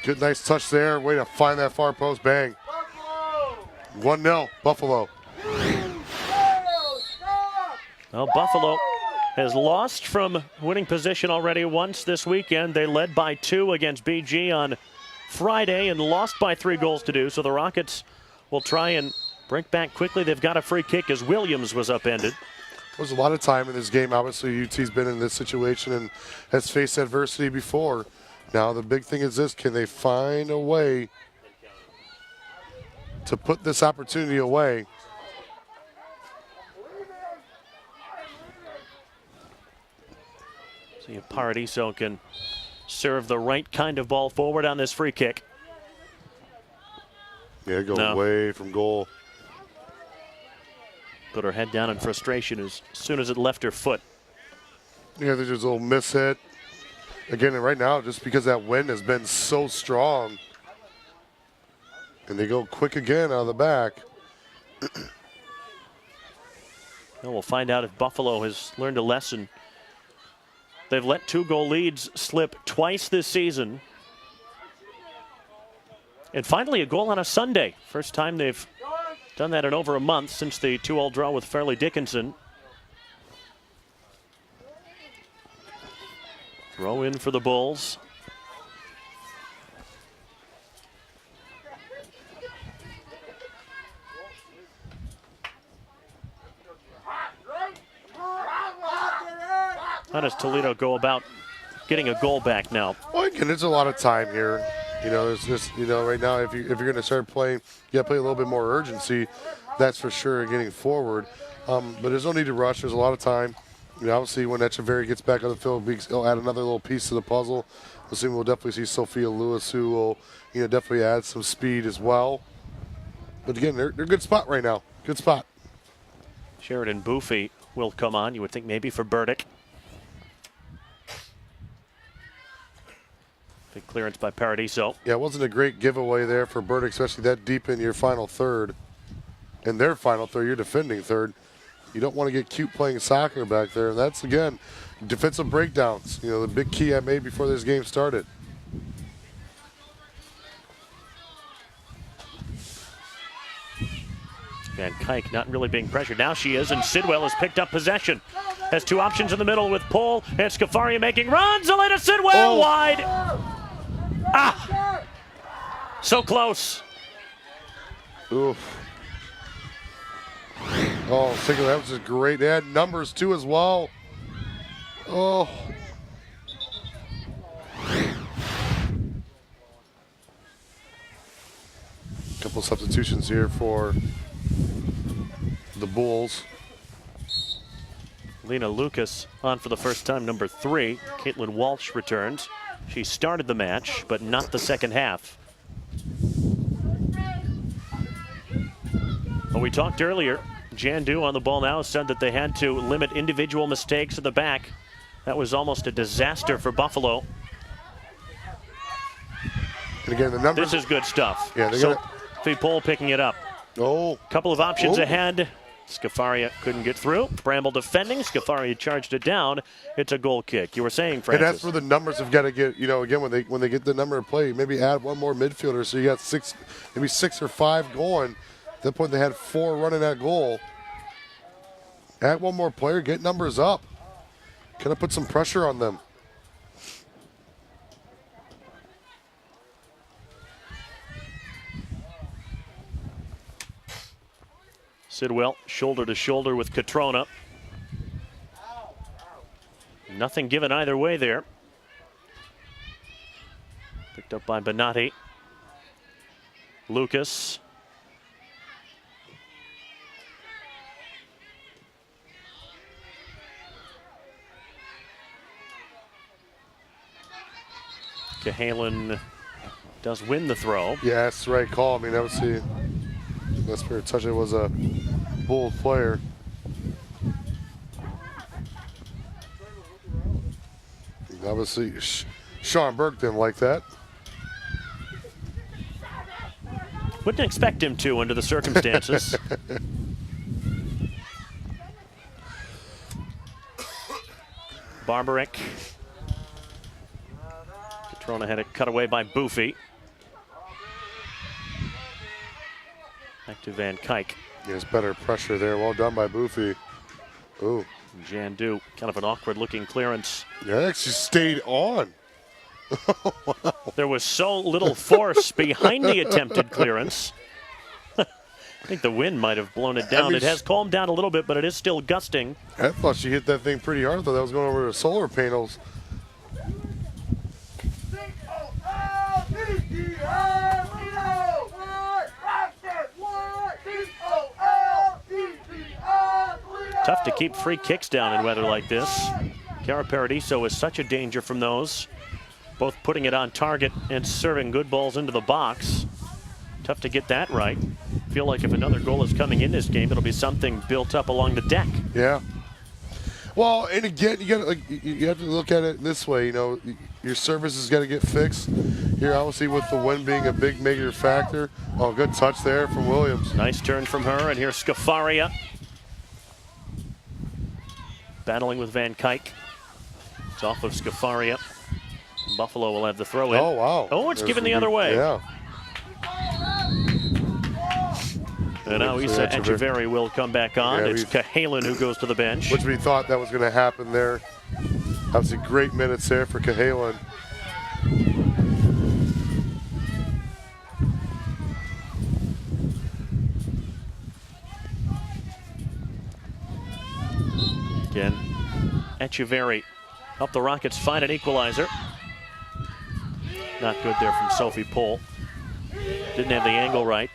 Good, nice touch there. Way to find that far post. Bang. 1-0, Buffalo. Well, Buffalo has lost from winning position already once this weekend. They led by 2 against BG on Friday and lost by 3 goals to 2. So the Rockets will try and break back quickly. They've got a free kick as Williams was upended. There's a lot of time in this game. Obviously, UT's been in this situation and has faced adversity before. Now, the big thing is this. Can they find a way to put this opportunity away? See if Paradiso can serve the right kind of ball forward on this free kick. Yeah, go No. away from goal. Put her head down in frustration as soon as it left her foot. Yeah, there's just a little miss hit. Again, and right now, just because that wind has been so strong, and they go quick again out of the back. Well, we'll find out if Buffalo has learned a lesson. They've let 2-goal leads slip twice this season. And finally, a goal on a Sunday. First time they've done that in over a month since the 2-all draw with Fairleigh Dickinson. Throw in for the Bulls. How does Toledo go about getting a goal back now? Well, again, there's a lot of time here. You know, there's just, you know, right now, if you're going to start playing, you got to play a little bit more urgency. That's for sure, getting forward. But there's no need to rush. There's a lot of time. You know, obviously, when Echeverry gets back on the field, he'll add another little piece to the puzzle. We'll definitely see Sophia Lewis, who will, you know, definitely add some speed as well. But again, they're a good spot right now. Good spot. Sheridan Boofy will come on. You would think maybe for Burdick. Big clearance by Paradiso. Yeah, it wasn't a great giveaway there for Burdick, especially that deep in your final third. In their final third, you're defending third. You don't want to get cute playing soccer back there. And that's, again, defensive breakdowns. You know, the big key I made before this game started. Van Kuyk not really being pressured. Now she is, and Sidwell has picked up possession. Has 2 options in the middle with Pohl and Scafaria making runs. Elena Sidwell wide. Ah! So close. Oof. Oh, Sigler, that was just great. They had numbers too as well. Oh. Couple substitutions here for the Bulls. Lena Lucas on for the first time, number 3. Caitlin Walsh returns. She started the match, but not the second half. Well, we talked earlier. Jandu on the ball now said that they had to limit individual mistakes at the back. That was almost a disaster for Buffalo. And again, the numbers. This is good stuff. Yeah, they're Sophie Pohl picking it up. Oh. Couple of options ahead. Scafaria couldn't get through. Bramble defending. Scafaria charged it down. It's a goal kick. You were saying, Francis. And that's where the numbers have got to get, you know, again, when they get the number of play, maybe add one more midfielder. So you got 6, maybe 6 or 5 going. At that point, they had 4 running that goal. Add one more player, get numbers up. Kind of put some pressure on them. Sidwell shoulder to shoulder with Catrona. Nothing given either way there. Picked up by Bonatti. Lucas. Cahalan does win the throw. Yeah, that's the right call. I mean, that was the best player touch. It was a Bull player. Obviously, Sean Burke didn't like that. Wouldn't expect him to under the circumstances. Barbaric. Catrona had it cut away by Boofy. Back to Van Kuyk. There's better pressure there. Well done by Boofy. Ooh. Jandu, kind of an awkward looking clearance. Yeah, it actually stayed on. Wow. There was so little force behind the attempted clearance. I think the wind might have blown it down. It has calmed down a little bit, but it is still gusting. I thought she hit that thing pretty hard. I thought that was going over the solar panels. Tough to keep free kicks down in weather like this. Cara Paradiso is such a danger from those. Both putting it on target and serving good balls into the box. Tough to get that right. Feel like if another goal is coming in this game, it'll be something built up along the deck. Yeah. Well, and again, you have to look at it this way. You know, your service has got to get fixed. Here, obviously, with the wind being a big major factor. Oh, good touch there from Williams. Nice turn from her, and here's Scafaria. Battling with Van Kuyk. It's off of Scafaria. Buffalo will have the throw in. Oh, wow. Oh, it's given the other way. Yeah. And now Isa Echeverry will come back on. Yeah, it's Cahalan who goes to the bench. Which we thought that was going to happen there. Obviously, great minutes there for Cahalan. Again, Echeverry helped the Rockets find an equalizer. Not good there from Sophie Pohl. Didn't have the angle right.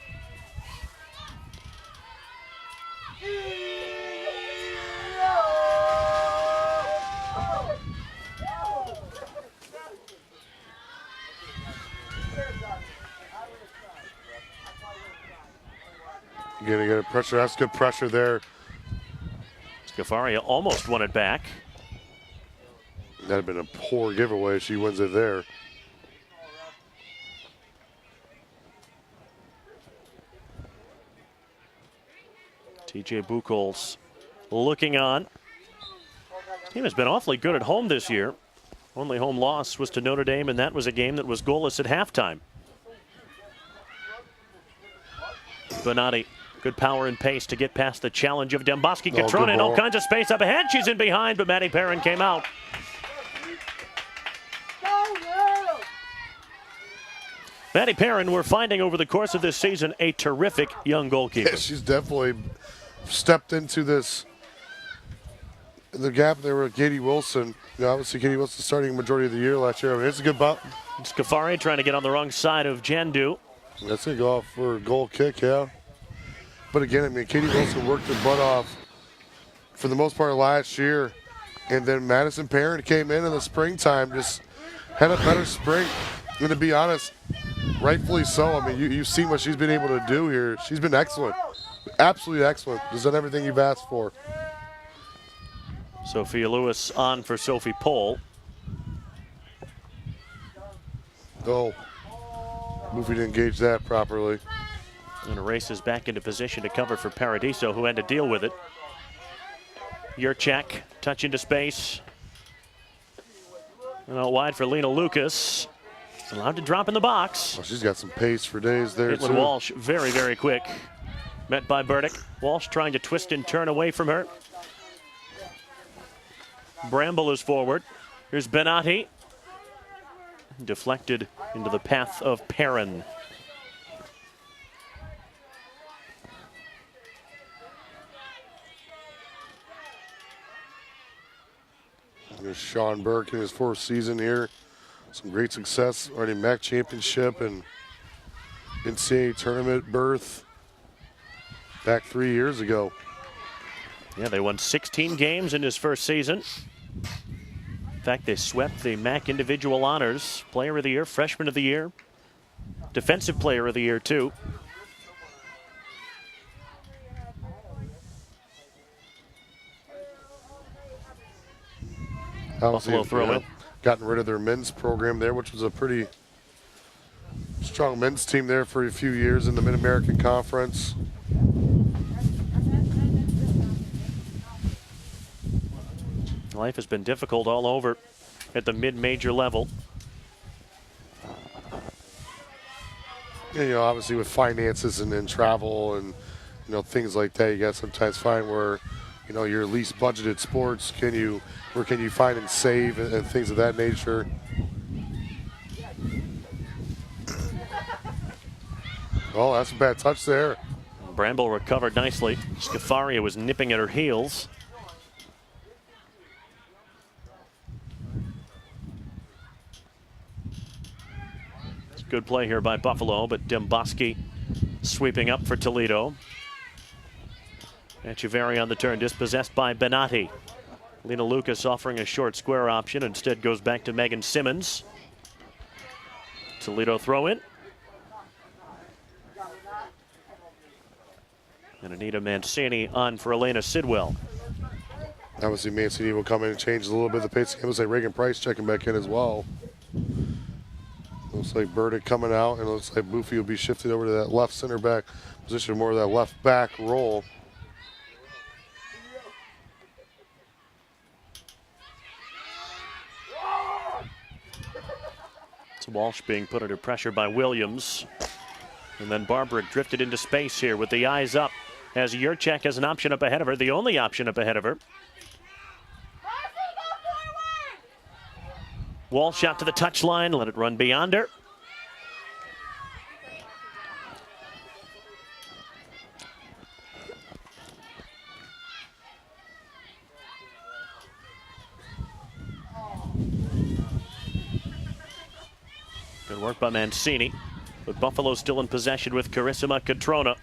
You're going to get a pressure. That's good pressure there. Scafaria almost won it back. That'd have been a poor giveaway. She wins it there. TJ Buchholz looking on. His team has been awfully good at home this year. Only home loss was to Notre Dame, and that was a game that was goalless at halftime. Bonatti. Good power and pace to get past the challenge of Demboski. Catrona in all kinds of space up ahead. She's in behind, but Maddie Perrin came out. Maddie Perrin, we're finding over the course of this season a terrific young goalkeeper. Yeah, she's definitely stepped into this, the gap there with Katie Wilson. You know, obviously, Katie Wilson starting majority of the year last year. I mean, it's a good bump. Scafaria trying to get on the wrong side of Jandu. That's going to go off for a goal kick, yeah. But again, I mean, Katie Wilson worked her butt off for the most part last year. And then Madison Parent came in the springtime, just had a better spring. And to be honest, rightfully so. I mean, you've seen what she's been able to do here. She's been excellent. Absolutely excellent. She's done everything you've asked for. Sophia Lewis on for Sophie Pohl. Oh, Goofy didn't engage that properly. And races back into position to cover for Paradiso, who had to deal with it. Yurchak, touch into space. And out wide for Lena Lucas. It's allowed to drop in the box. Oh, she's got some pace for days there, Caitlin too. Walsh, very, very quick. Met by Burdick. Walsh trying to twist and turn away from her. Bramble is forward. Here's Benatti. Deflected into the path of Perrin. There's Sean Burke in his fourth season here. Some great success, already MAC championship and NCAA tournament berth back 3 years ago. Yeah, they won 16 games in his first season. In fact, they swept the MAC individual honors. Player of the year, freshman of the year, defensive player of the year, too. Buffalo throw in. Gotten rid of their men's program there, which was a pretty strong men's team there for a few years in the Mid-American Conference. Life has been difficult all over at the mid-major level. And, obviously with finances and travel and, things like that, you got to sometimes find where, your least budgeted sports, where can you find and save and things of that nature. Oh, that's a bad touch there. Bramble recovered nicely. Scafaria was nipping at her heels. It's a good play here by Buffalo, but Demboski sweeping up for Toledo. Echeverry on the turn, dispossessed by Benatti. Lena Lucas offering a short square option, instead goes back to Megan Simmons. Toledo throw in. And Anita Mancini on for Elena Sidwell. Obviously, Mancini will come in and change a little bit of the pace. It looks like Reagan Price checking back in as well. Looks like Burdick coming out, and it looks like Boofy will be shifted over to that left center back position, more of that left back role. It's Walsh being put under pressure by Williams. And then Barbara drifted into space here with the eyes up as Yurchak has an option up ahead of her, the only option up ahead of her. Walsh out to the touchline, let it run beyond her. Good work by Mancini. But Buffalo still in possession with Carissima Catrona.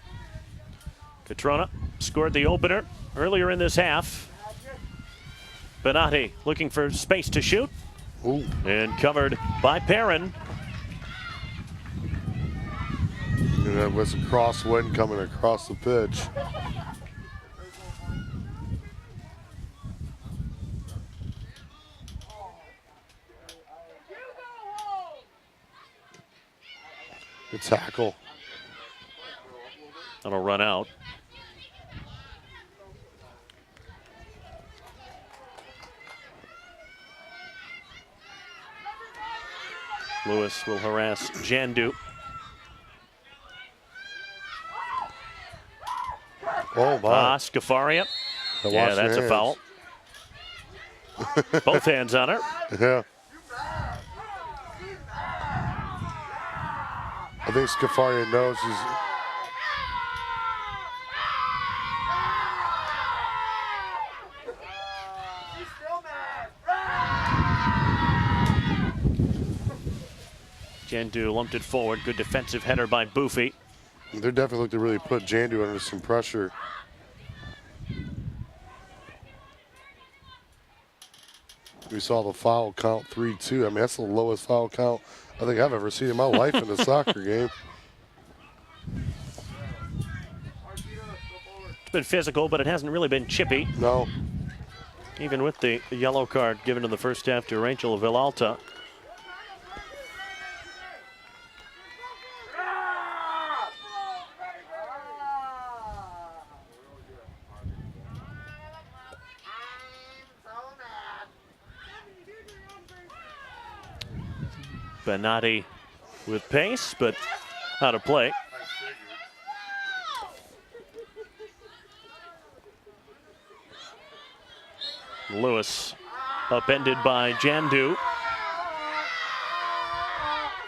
Catrona scored the opener earlier in this half. Benatti looking for space to shoot. Ooh. And covered by Perrin. That was a crosswind coming across the pitch. Good tackle. That'll run out. Lewis will harass Jandu. Oh, my. Scafaria. Yeah, that's a foul. Both hands on her. Yeah. I think Scafaria knows she's... Jandu lumped it forward. Good defensive header by Boofy. They definitely look to really put Jandu under some pressure. We saw the foul count 3-2. I mean, that's the lowest foul count I think I've ever seen in my life in a soccer game. It's been physical, but it hasn't really been chippy. No. Even with the yellow card given in the first half to Rachel Villalta. Benatti with pace, but out of play. Lewis upended by Jandu.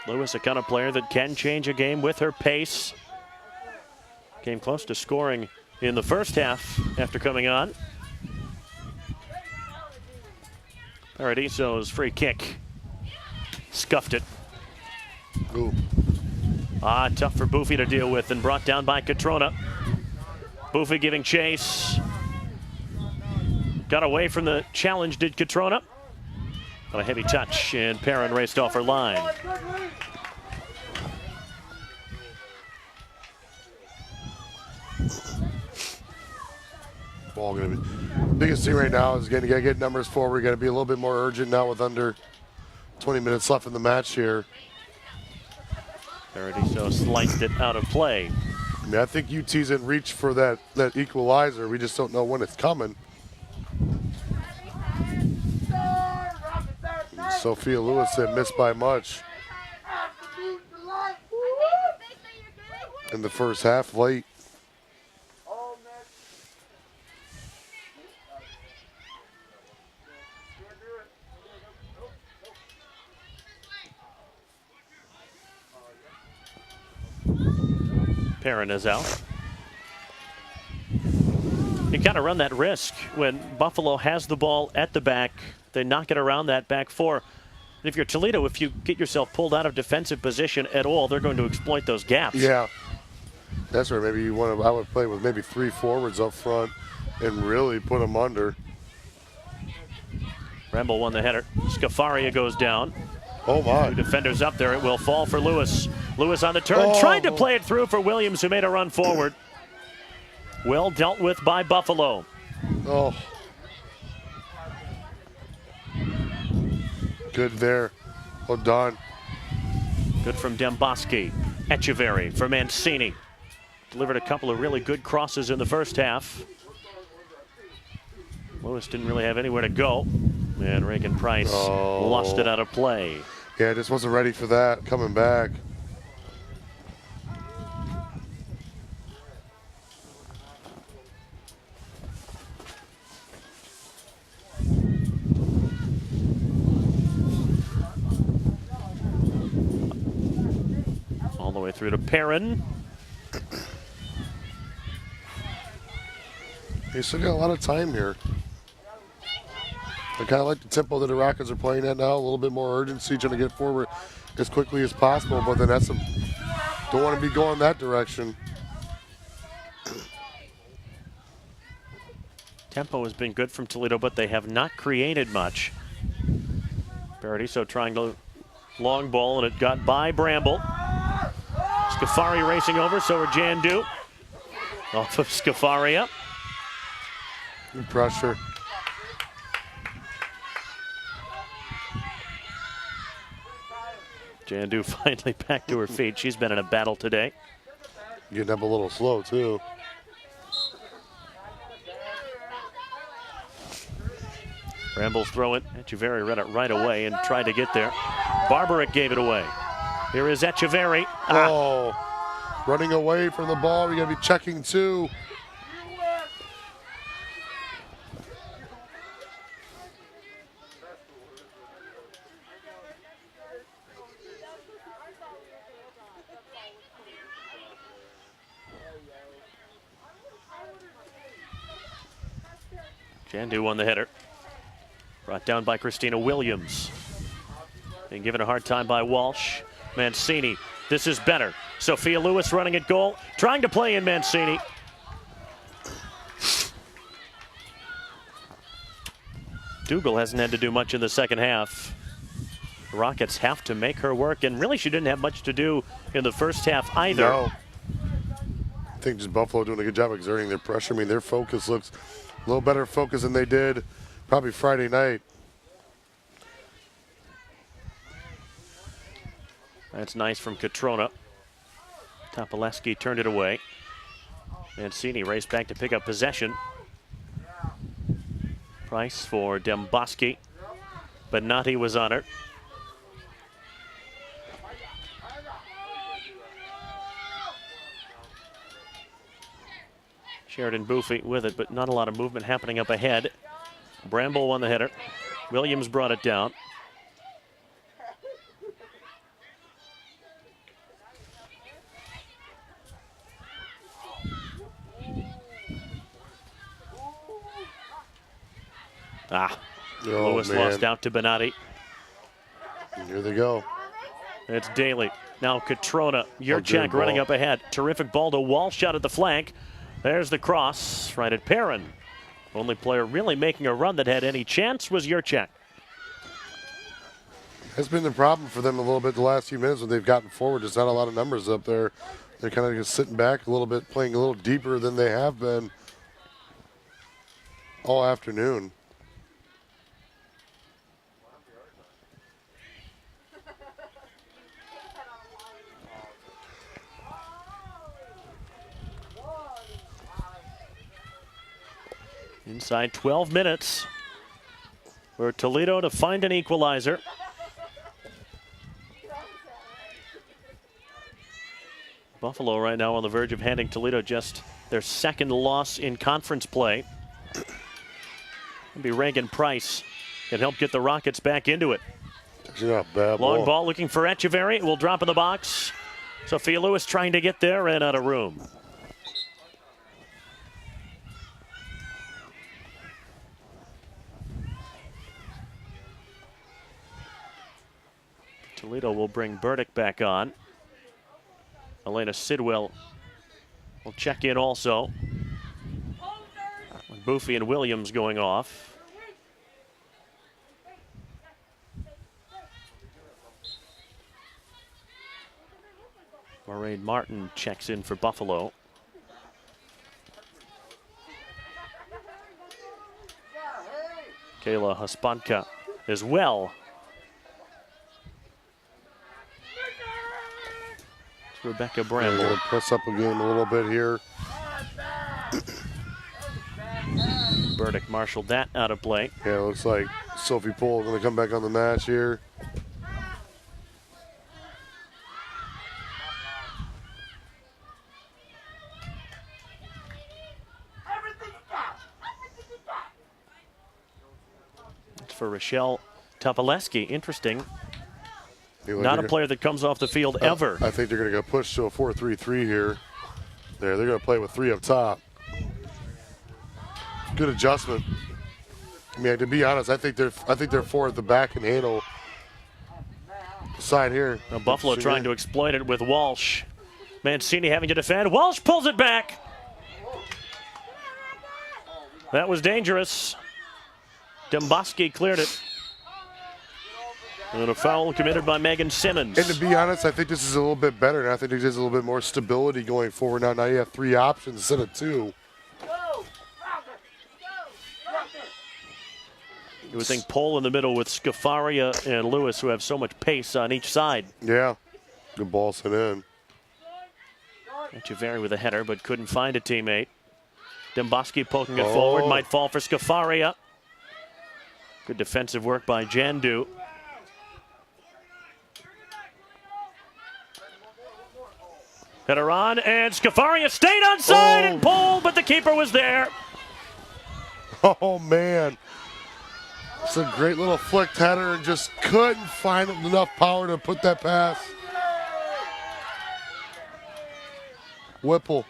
Lewis, a kind of player that can change a game with her pace. Came close to scoring in the first half after coming on. Paradiso's free kick. Scuffed it. Ooh. Tough for Buffy to deal with and brought down by Catrona. Buffy giving chase. Got away from the challenge, did Catrona. But a heavy touch, and Perrin raced off her line. Ball gonna be biggest thing right now is gonna get numbers forward. Got to be a little bit more urgent now with under 20 minutes left in the match here. Paradiso sliced it out of play. I mean, I think UT's in reach for that equalizer. We just don't know when it's coming. And Sophia Lewis had missed by much in the first half, late. Perrin is out. You kind of run that risk when Buffalo has the ball at the back. They knock it around that back four. And if you're Toledo, if you get yourself pulled out of defensive position at all, they're going to exploit those gaps. Yeah, that's where maybe I would play with maybe 3 forwards up front and really put them under. Ramble won the header. Scafaria goes down. Oh my. 2 defenders up there. It will fall for Lewis. Lewis on the turn, tried to play it through for Williams, who made a run forward. Well dealt with by Buffalo. Oh. Good there. Well done. Good from Demboski. Echeverry for Mancini. Delivered a couple of really good crosses in the first half. Lewis didn't really have anywhere to go. And Reagan Price lost it out of play. Yeah, just wasn't ready for that coming back. All the way through to Perrin. They still got a lot of time here. I kind of like the tempo that the Rockets are playing at now. A little bit more urgency, trying to get forward as quickly as possible. But then don't want to be going that direction. Tempo has been good from Toledo, but they have not created much. Paradiso trying to long ball, and it got by Bramble. Scafari racing over, so are Jandu. Off of Scafaria. Good pressure. Jandu finally back to her feet. She's been in a battle today. Getting up a little slow, too. Brambles throw it. Echeverry read it right away and tried to get there. Barbaric gave it away. Here is Echeverry. Oh, running away from the ball. We got to be checking, too. Jandu won the header. Brought down by Christina Williams. Being given a hard time by Walsh. Mancini, this is better. Sophia Lewis running at goal, trying to play in Mancini. Dougal hasn't had to do much in the second half. The Rockets have to make her work, and really she didn't have much to do in the first half either. No. I think just Buffalo doing a good job exerting their pressure. I mean, their focus looks a little better focus than they did probably Friday night. That's nice from Catrona. Topoleski turned it away. Mancini raced back to pick up possession. Price for Demboski. But Nati was on her. Sheridan Boofy with it, but not a lot of movement happening up ahead. Bramble won the header. Williams brought it down. Lewis lost out to Benatti. Here they go. It's Daly. Now Catrona. Yurchak running up ahead. Terrific ball to Walsh out at the flank. There's the cross right at Perrin. Only player really making a run that had any chance was Yurchak. That's been the problem for them a little bit the last few minutes when they've gotten forward. Just not a lot of numbers up there. They're kind of just sitting back a little bit, playing a little deeper than they have been all afternoon. Inside 12 minutes for Toledo to find an equalizer. Buffalo right now on the verge of handing Toledo just their second loss in conference play. It'll be Reagan Price can help get the Rockets back into it. Not bad Long ball looking for Echeverry. It will drop in the box. Sophia Lewis trying to get there and out of room. Toledo will bring Burdick back on. Elena Sidwell will check in also. Boofy and Williams going off. Lorraine Martin checks in for Buffalo. Kayla Hospanka as well. Rebecca Bramble. Going to press up a game a little bit here. Burdick marshaled that out of play. Yeah, it looks like Sophie Poole going to come back on the match here. It's for Rochelle Topoleski. Interesting. Not a player that comes off the field ever. I think they're going to go push to a 4-3-3 here. They're going to play with three up top. Good adjustment. I mean, to be honest, I think they're four at the back and handle the side here. Now Buffalo trying to exploit it with Walsh. Mancini having to defend. Walsh pulls it back. That was dangerous. Demboski cleared it. And a foul committed by Megan Simmons. And to be honest, I think this is a little bit better. And I think there's a little bit more stability going forward now. Now you have three options instead of two. You would think Pole in the middle with Scafaria and Lewis, who have so much pace on each side. Yeah, good ball sent in. Echeverry with a header, but couldn't find a teammate. Demboski poking it forward, might fall for Scafaria. Good defensive work by Jandu. Header on, and Scafaria stayed onside and pulled, but the keeper was there. Oh, man. It's a great little flicked header and just couldn't find enough power to put that pass. Whipple.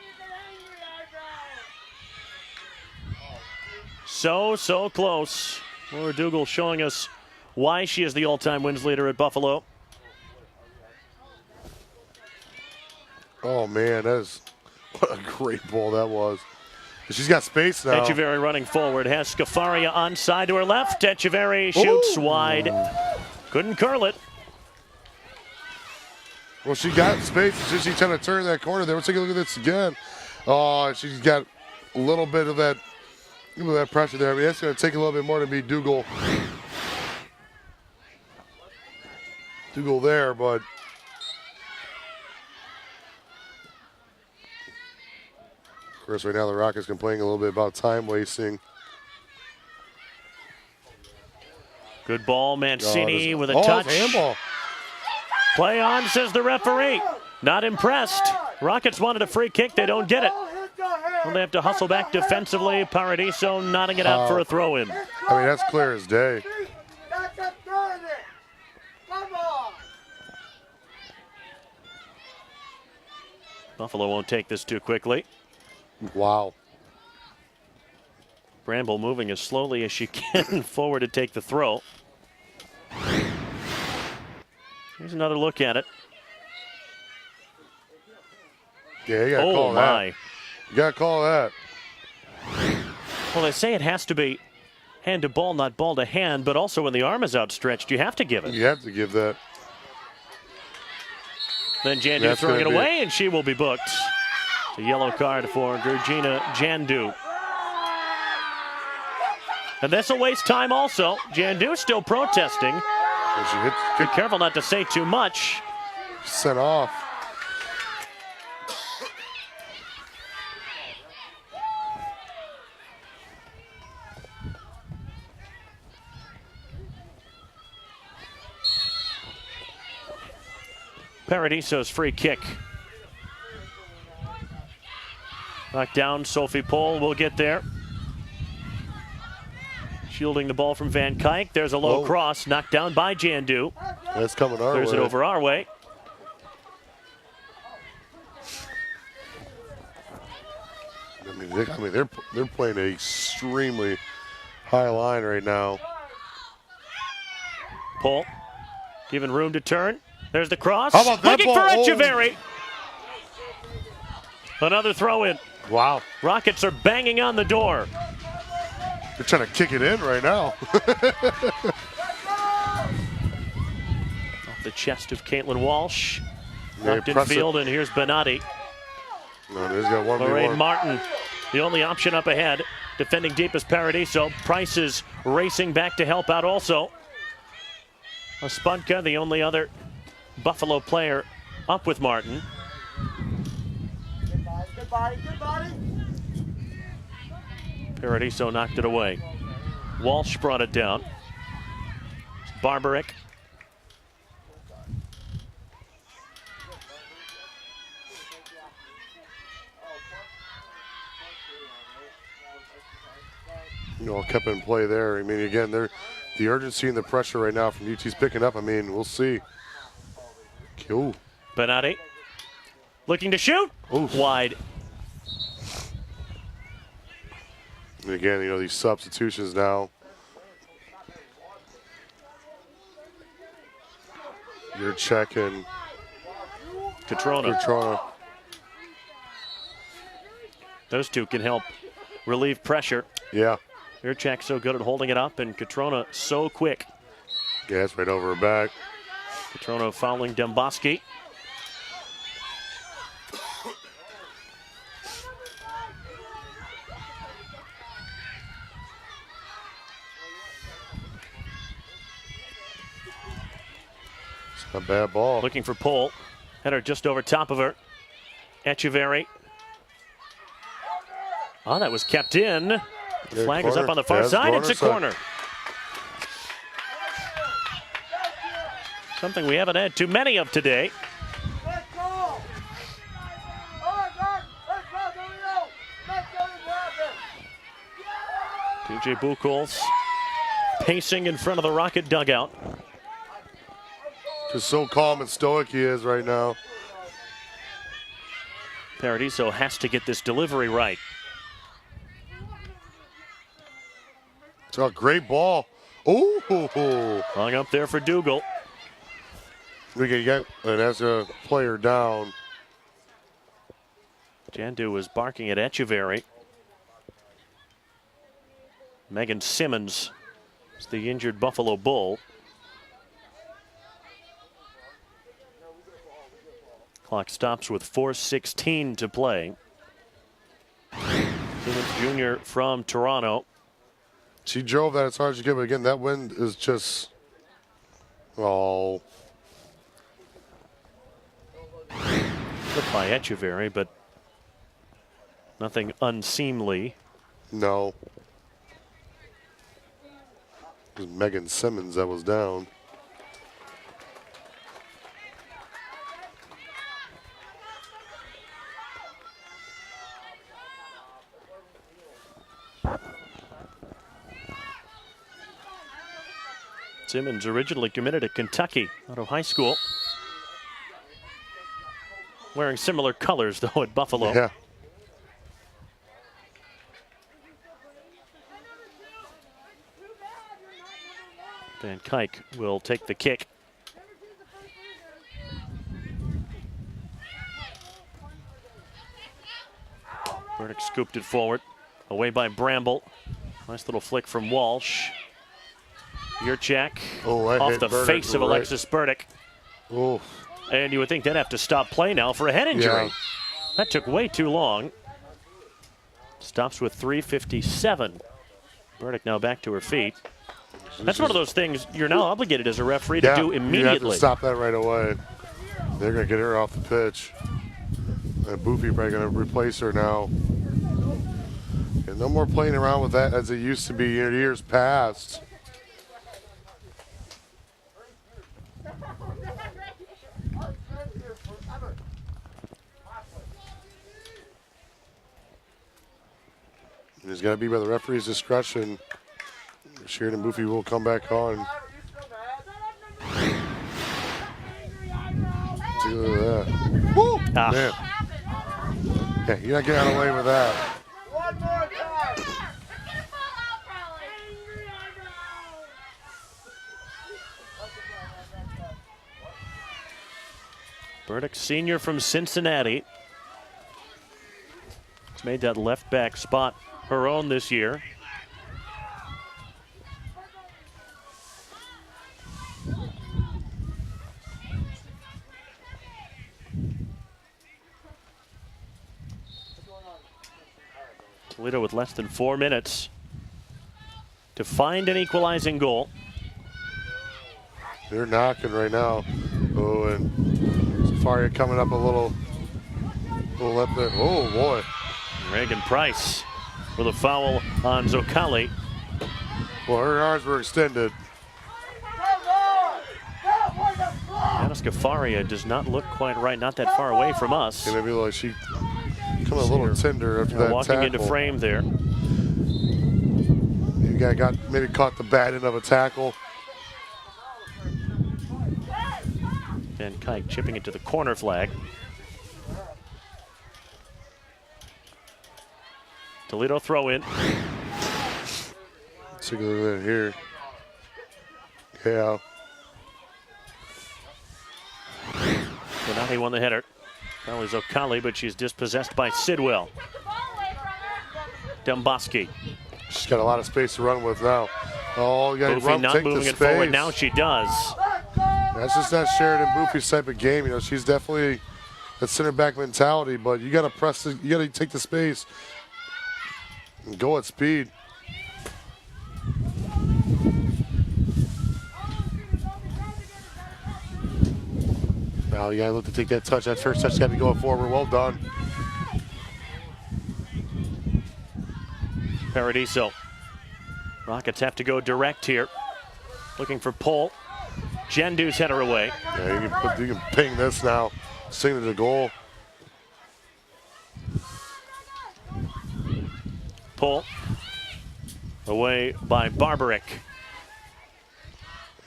So close. Laura Dougal showing us why she is the all-time wins leader at Buffalo. Oh, man, what a great ball that was. She's got space now. Echeverry running forward, has Scafaria onside to her left. Echeverry shoots wide. Couldn't curl it. Well, she got space. She's trying to turn that corner there. Let's take a look at this again. Oh, she's got a little bit of that pressure there. I mean, that's going to take a little bit more to beat Dougal. Dougal there, but of course, right now the Rockets complaining a little bit about time wasting. Good ball, Mancini with a touch. Handball. Play on, says the referee. Not impressed. Rockets wanted a free kick. They don't get it. Well, they have to hustle back defensively. Paradiso nodding it out for a throw-in. I mean, that's clear as day. Buffalo won't take this too quickly. Wow. Bramble moving as slowly as she can forward to take the throw. Here's another look at it. Yeah, you got to call that. You got to call that. Well, they say it has to be hand to ball, not ball to hand, but also when the arm is outstretched, you have to give it. You have to give that. Then Jandu throwing it away, and she will be booked. It's a yellow card for Georgina Jandu. And this will waste time also. Jandu still protesting. Be careful not to say too much. Sent off. Paradiso's free kick. Knocked down. Sophie Pohl will get there. Shielding the ball from Van Kuyk. There's a low cross. Knocked down by Jandu. That's coming our way. There's it over our way. I mean, they're playing an extremely high line right now. Pohl given room to turn. There's the cross. How about that Looking ball? for Echeverry. Another throw in. Wow. Rockets are banging on the door. They're trying to kick it in right now. Off the chest of Caitlin Walsh. Yeah, Knocked in field, and here's Benatti. No, he's got one Lorraine more. Martin, the only option up ahead. Defending deep is Paradiso. Price is racing back to help out also. Ospunka, the only other Buffalo player up with Martin. Good body. Paradiso knocked it away. Walsh brought it down. Barbaric. Kept in play there. I mean, again, the urgency and the pressure right now from UT's picking up. I mean, we'll see. Cool. Benatti looking to shoot. Oof. Wide. And again, these substitutions now. You're checking Catrona. Those two can help relieve pressure. Yeah. Urchak so good at holding it up, and Catrona so quick. Yeah, it's right over her back. Catrona fouling Demboski. It's a bad ball. Looking for Pohl. Header just over top of her. Echeverry. Oh, that was kept in. The flag is up on the far side. It's a corner. Something we haven't had too many of today. TJ Buchholz pacing in front of the Rocket dugout. Just so calm and stoic he is right now. Paradiso has to get this delivery right. It's a great ball. Ooh. Hung up there for Dougal. We can get, and that's a player down. Jandu was barking at Echeverry. Megan Simmons is the injured Buffalo Bull. Clock stops with 4:16 to play. Simmons Jr. from Toronto. She drove that as hard as she could, but again, that wind is just, oh. Hit by Echeverry, but nothing unseemly. No. It was Megan Simmons that was down. Simmons originally committed to Kentucky out of high school. Wearing similar colors, though, at Buffalo. Yeah. Van Kuyk will take the kick. Burdick scooped it forward. Away by Bramble. Nice little flick from Walsh. Yurchak off the face of Alexis Burdick. Oh. And you would think they'd have to stop play now for a head injury. Yeah. That took way too long. Stops with 3:57. Burdick now back to her feet. That's one of those things you're now obligated as a referee to do immediately. You have to stop that right away. They're going to get her off the pitch. And Boofy probably going to replace her now. And no more playing around with that as it used to be in years past. It's got to be by the referee's discretion. Sheridan Boofy will come back on. See, look at that. Woo! Ah. Man. Yeah, you're not getting out of the way with that. One more time. Burdick, senior from Cincinnati. Has made that left back spot her own this year. Toledo with less than 4 minutes to find an equalizing goal. They're knocking right now. Oh, and Safari coming up a little up there. Oh, boy. Reagan Price with a foul on Zokali. Well, her arms were extended. Anna Scafaria does not look quite right, not that far away from us. And maybe like she come a little tender after that walking tackle. into frame there. You guy got maybe caught the bad end of a tackle. Van Kuyk chipping it to the corner flag. Toledo throw in. Let's take a look at it here. Yeah. Benatti won the header. That was Okali, but she's dispossessed by Sidwell. Demboski. She's got a lot of space to run with now. Oh, you got to run, not take moving the it space. forward. Now she does. That's just not Sheridan Boofy's type of game. You know, she's definitely that center back mentality, but you got to press. You got to take the space and go at speed. Now you got to look to take that touch. That first touch got to be going forward. Well done. Paradiso. Rockets have to go direct here. Looking for Pohl. Jendu's header away. Yeah, you can ping this now. Sing to the goal. Pohl. Away by Barbaric.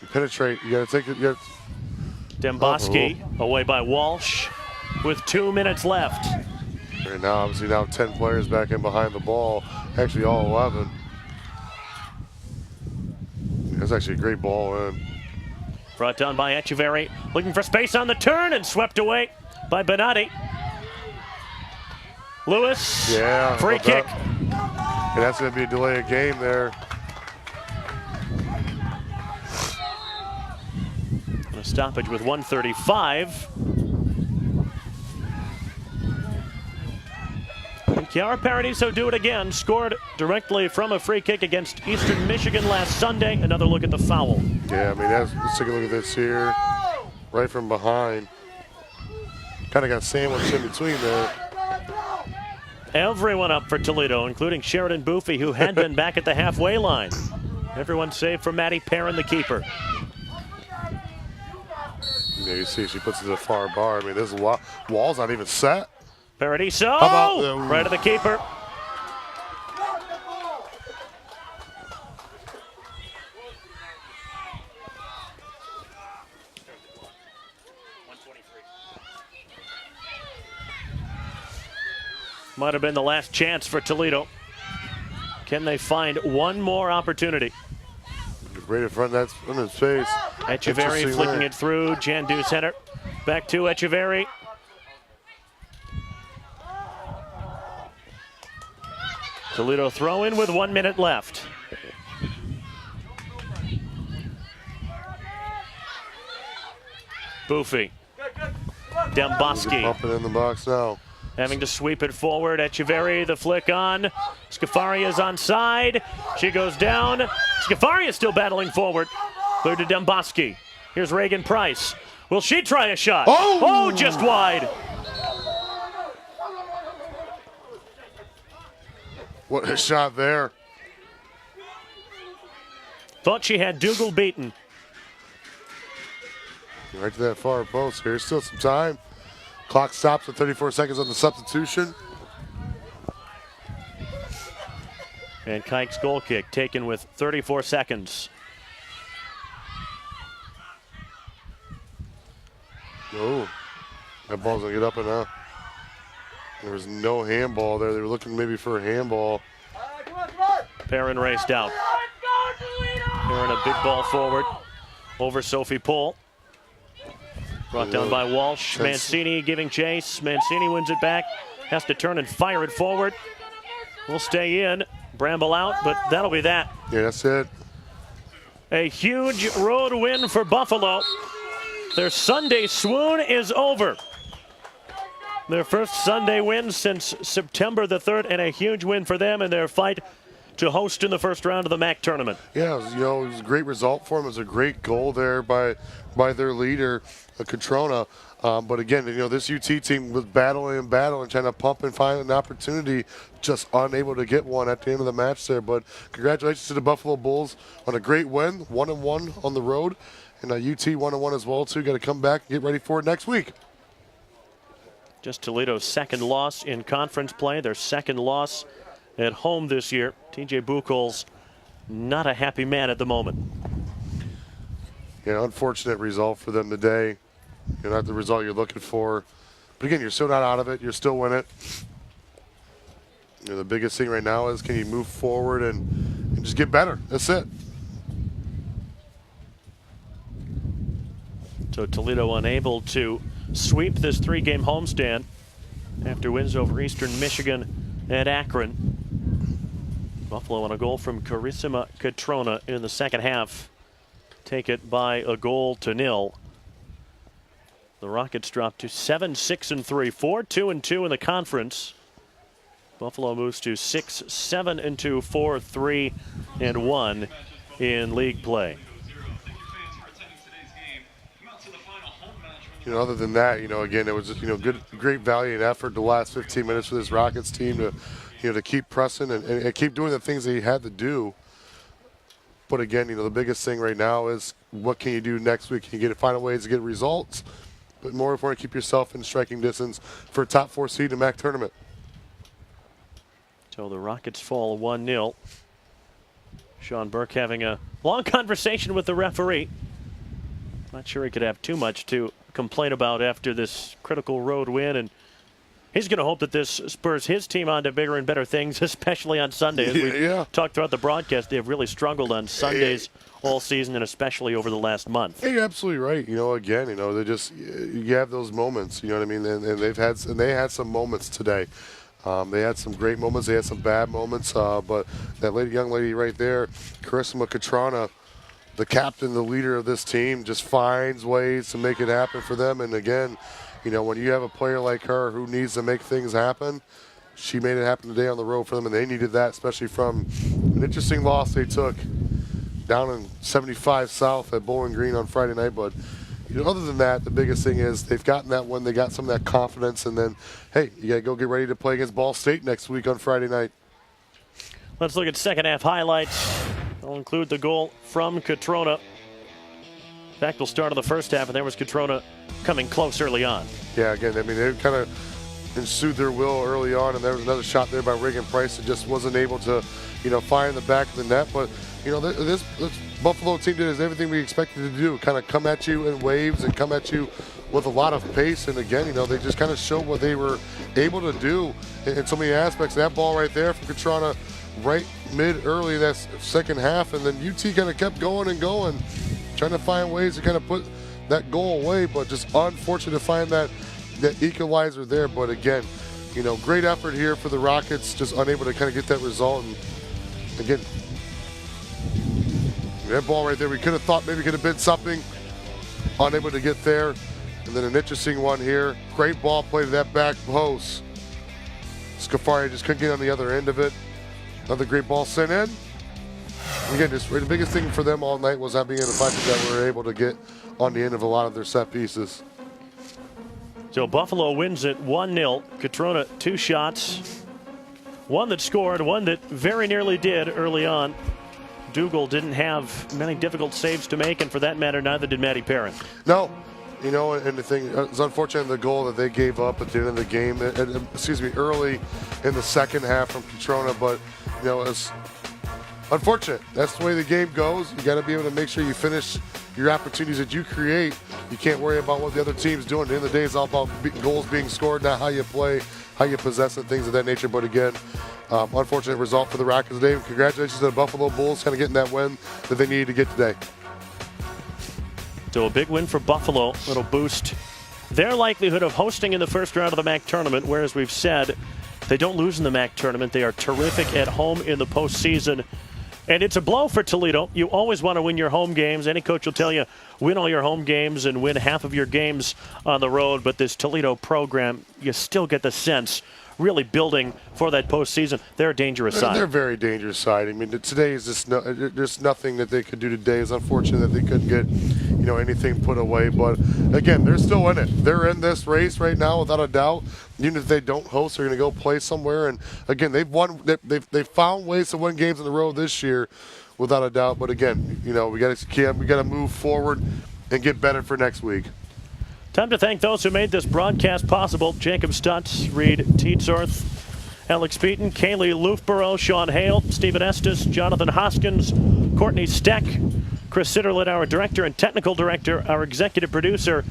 You penetrate. You got to take it. Demboski away by Walsh with 2 minutes left. Right now, obviously, now 10 players back in behind the ball. Actually, all 11. That's actually a great ball in. Brought down by Echeverry, looking for space on the turn and swept away by Benatti. Lewis, Yeah. free kick. And that's going to be a delay of game there. A stoppage with 1:35. And Chiara Paradiso do it again. Scored directly from a free kick against Eastern Michigan last Sunday. Another look at the foul. Yeah, I mean, let's take a look at this here. Right from behind. Kind of got sandwiched in between there. Everyone up for Toledo, including Sheridan Boofy, who had been back at the halfway line. Everyone save for Maddie Perrin, the keeper. Yeah, you see she puts it to the far bar. I mean, this wall's not even set. Paradiso, How about, right of the keeper. Might have been the last chance for Toledo. Can they find one more opportunity? Right in front of that, in his face. Echeverry flicking it through. Jandu's header. Back to Echeverry. Toledo throw in with 1 minute left. Boofy. Demboski. Pumping in the box now. Having to sweep it forward. Echeverry, the flick on. Scafaria's onside. She goes down. Scafaria still battling forward. Clear to Demboski. Here's Reagan Price. Will she try a shot? Oh, just wide. What a shot there. Thought she had Dougal beaten. Right to that far post. Here's still some time. Clock stops with 34 seconds on the substitution. And Kike's goal kick taken with 34 seconds. Oh, that ball's gonna get up and up. There was no handball there. They were looking maybe for a handball. Perrin raced out. Perrin a big ball forward over Sophie Pohl. Brought down by Walsh. Mancini giving chase. Mancini wins it back. Has to turn and fire it forward. We'll stay in. Bramble out, but that'll be that. Yeah, that's it. A huge road win for Buffalo. Their Sunday swoon is over. Their first Sunday win since September the 3rd, and a huge win for them in their fight to host in the first round of the MAC tournament. Yeah, it was a great result for them. It was a great goal there by their leader, Catrona. But again, this UT team was battling, trying to pump and find an opportunity, just unable to get one at the end of the match there. But congratulations to the Buffalo Bulls on a great win, 1-1 on the road, and UT 1-1 as well too. Got to come back and get ready for it next week. Just Toledo's second loss in conference play, their second loss at home this year. TJ Buchholz not a happy man at the moment. Yeah, unfortunate result for them today. Not the result you're looking for. But again, you're still not out of it. You're still in it. The biggest thing right now is, can you move forward and just get better? That's it. So Toledo unable to sweep this three-game homestand after wins over Eastern Michigan and Akron. Buffalo on a goal from Carissima Catrona in the second half. Take it by 1-0. The Rockets drop to 7-6-3, 4-2-2 in the conference. Buffalo moves to 6-7-2, 4-3-1 in league play. Other than that, again, it was just, great value and effort the last 15 minutes for this Rockets team to, to keep pressing and keep doing the things that he had to do. But again, the biggest thing right now is, what can you do next week? Can you find ways to get results? But more important, keep yourself in striking distance for a top 4 seed in the MAC tournament. So the Rockets fall 1-0. Sean Burke having a long conversation with the referee. Not sure he could have too much to complain about after this critical road win, and he's going to hope that this spurs his team on to bigger and better things, especially on Sunday. As we talked throughout the broadcast, they have really struggled on Sundays all season, and especially over the last month. Yeah, you're absolutely right. Again, they just, you have those moments. You know what I mean? And they had some moments today. They had some great moments. They had some bad moments. But that young lady right there, Charisma Catrona, the captain, the leader of this team, just finds ways to make it happen for them. And again, when you have a player like her who needs to make things happen, she made it happen today on the road for them, and they needed that, especially from an interesting loss they took down in 75 South at Bowling Green on Friday night. But other than that, the biggest thing is they've gotten that one. They got some of that confidence, and then, hey, you got to go get ready to play against Ball State next week on Friday night. Let's look at second half highlights. I'll include the goal from Catrona. In fact, we'll start on the first half, and there was Catrona coming close early on. Yeah, again, I mean, they kind of ensued their will early on, and there was another shot there by Reagan Price that just wasn't able to, fire in the back of the net. But, this Buffalo team did everything we expected to do, kind of come at you in waves and come at you with a lot of pace. And again, they just kind of showed what they were able to do in so many aspects. That ball right there from Catrona, right mid-early that second half, and then UT kind of kept going and going, trying to find ways to kind of put that goal away, but just unfortunate to find that equalizer there. But again, great effort here for the Rockets, just unable to kind of get that result. And again, that ball right there, we could have thought maybe could have been something, unable to get there. And then an interesting one here, great ball play to that back post. Scafari just couldn't get on the other end of it. Another great ball sent in. Again, just the biggest thing for them all night was not being able to find that we were able to get on the end of a lot of their set pieces. So Buffalo wins it 1-0. Catrona, 2 shots. One that scored, one that very nearly did early on. Dougal didn't have many difficult saves to make, and for that matter, neither did Matty Perrin. No. And the thing, it's unfortunate the goal that they gave up at the end of the game, early in the second half from Catrona, but, it's unfortunate. That's the way the game goes. You got to be able to make sure you finish your opportunities that you create. You can't worry about what the other team's doing. At the end of the day, it's all about goals being scored, not how you play, how you possess, and things of that nature. But again, unfortunate result for the Rockets today. Congratulations to the Buffalo Bulls kind of getting that win that they needed to get today. So a big win for Buffalo. It'll boost their likelihood of hosting in the first round of the MAC tournament, where, as we've said, they don't lose in the MAC tournament. They are terrific at home in the postseason. And it's a blow for Toledo. You always want to win your home games. Any coach will tell you, win all your home games and win half of your games on the road. But this Toledo program, you still get the sense, really building for that postseason. They're a dangerous side. They're a very dangerous side. I mean, today is just there's nothing that they could do today. It's unfortunate that they couldn't get, anything put away. But again, they're still in it. They're in this race right now, without a doubt. Even if they don't host, they're going to go play somewhere. And again, they've won. They've found ways to win games in a row this year, without a doubt. But again, we got to move forward and get better for next week. Time to thank those who made this broadcast possible. Jacob Stutz, Reed Teetsorth, Alex Beaton, Kaylee Loofborough, Sean Hale, Stephen Estes, Jonathan Hoskins, Courtney Steck, Chris Sitterlet, our director and technical director. Our executive producer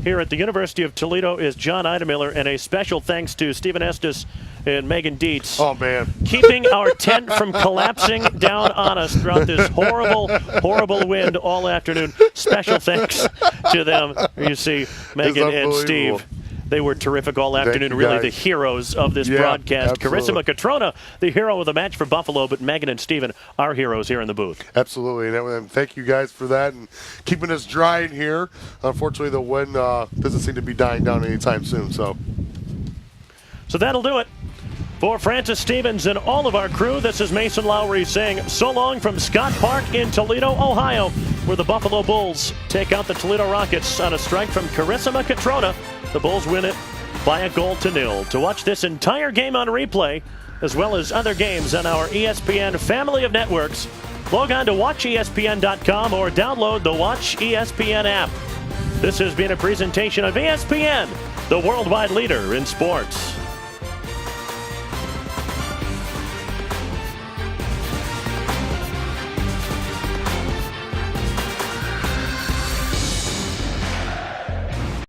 here at the University of Toledo is John Idemiller, and a special thanks to Stephen Estes and Megan Dietz. Oh, man. Keeping our tent from collapsing down on us throughout this horrible, horrible wind all afternoon. Special thanks to them. You see Megan and Steve. They were terrific all afternoon, really the heroes of this broadcast. Carissima Catrona, the hero of the match for Buffalo, but Megan and Steven, our heroes here in the booth. Absolutely, and thank you guys for that and keeping us dry in here. Unfortunately, the wind doesn't seem to be dying down anytime soon. So that'll do it. For Francis Stevens and all of our crew, this is Mason Lowry saying so long from Scott Park in Toledo, Ohio, where the Buffalo Bulls take out the Toledo Rockets on a strike from Carissima Catrona. The Bulls win it by 1-0. To watch this entire game on replay, as well as other games on our ESPN family of networks, log on to watchespn.com or download the Watch ESPN app. This has been a presentation of ESPN, the worldwide leader in sports.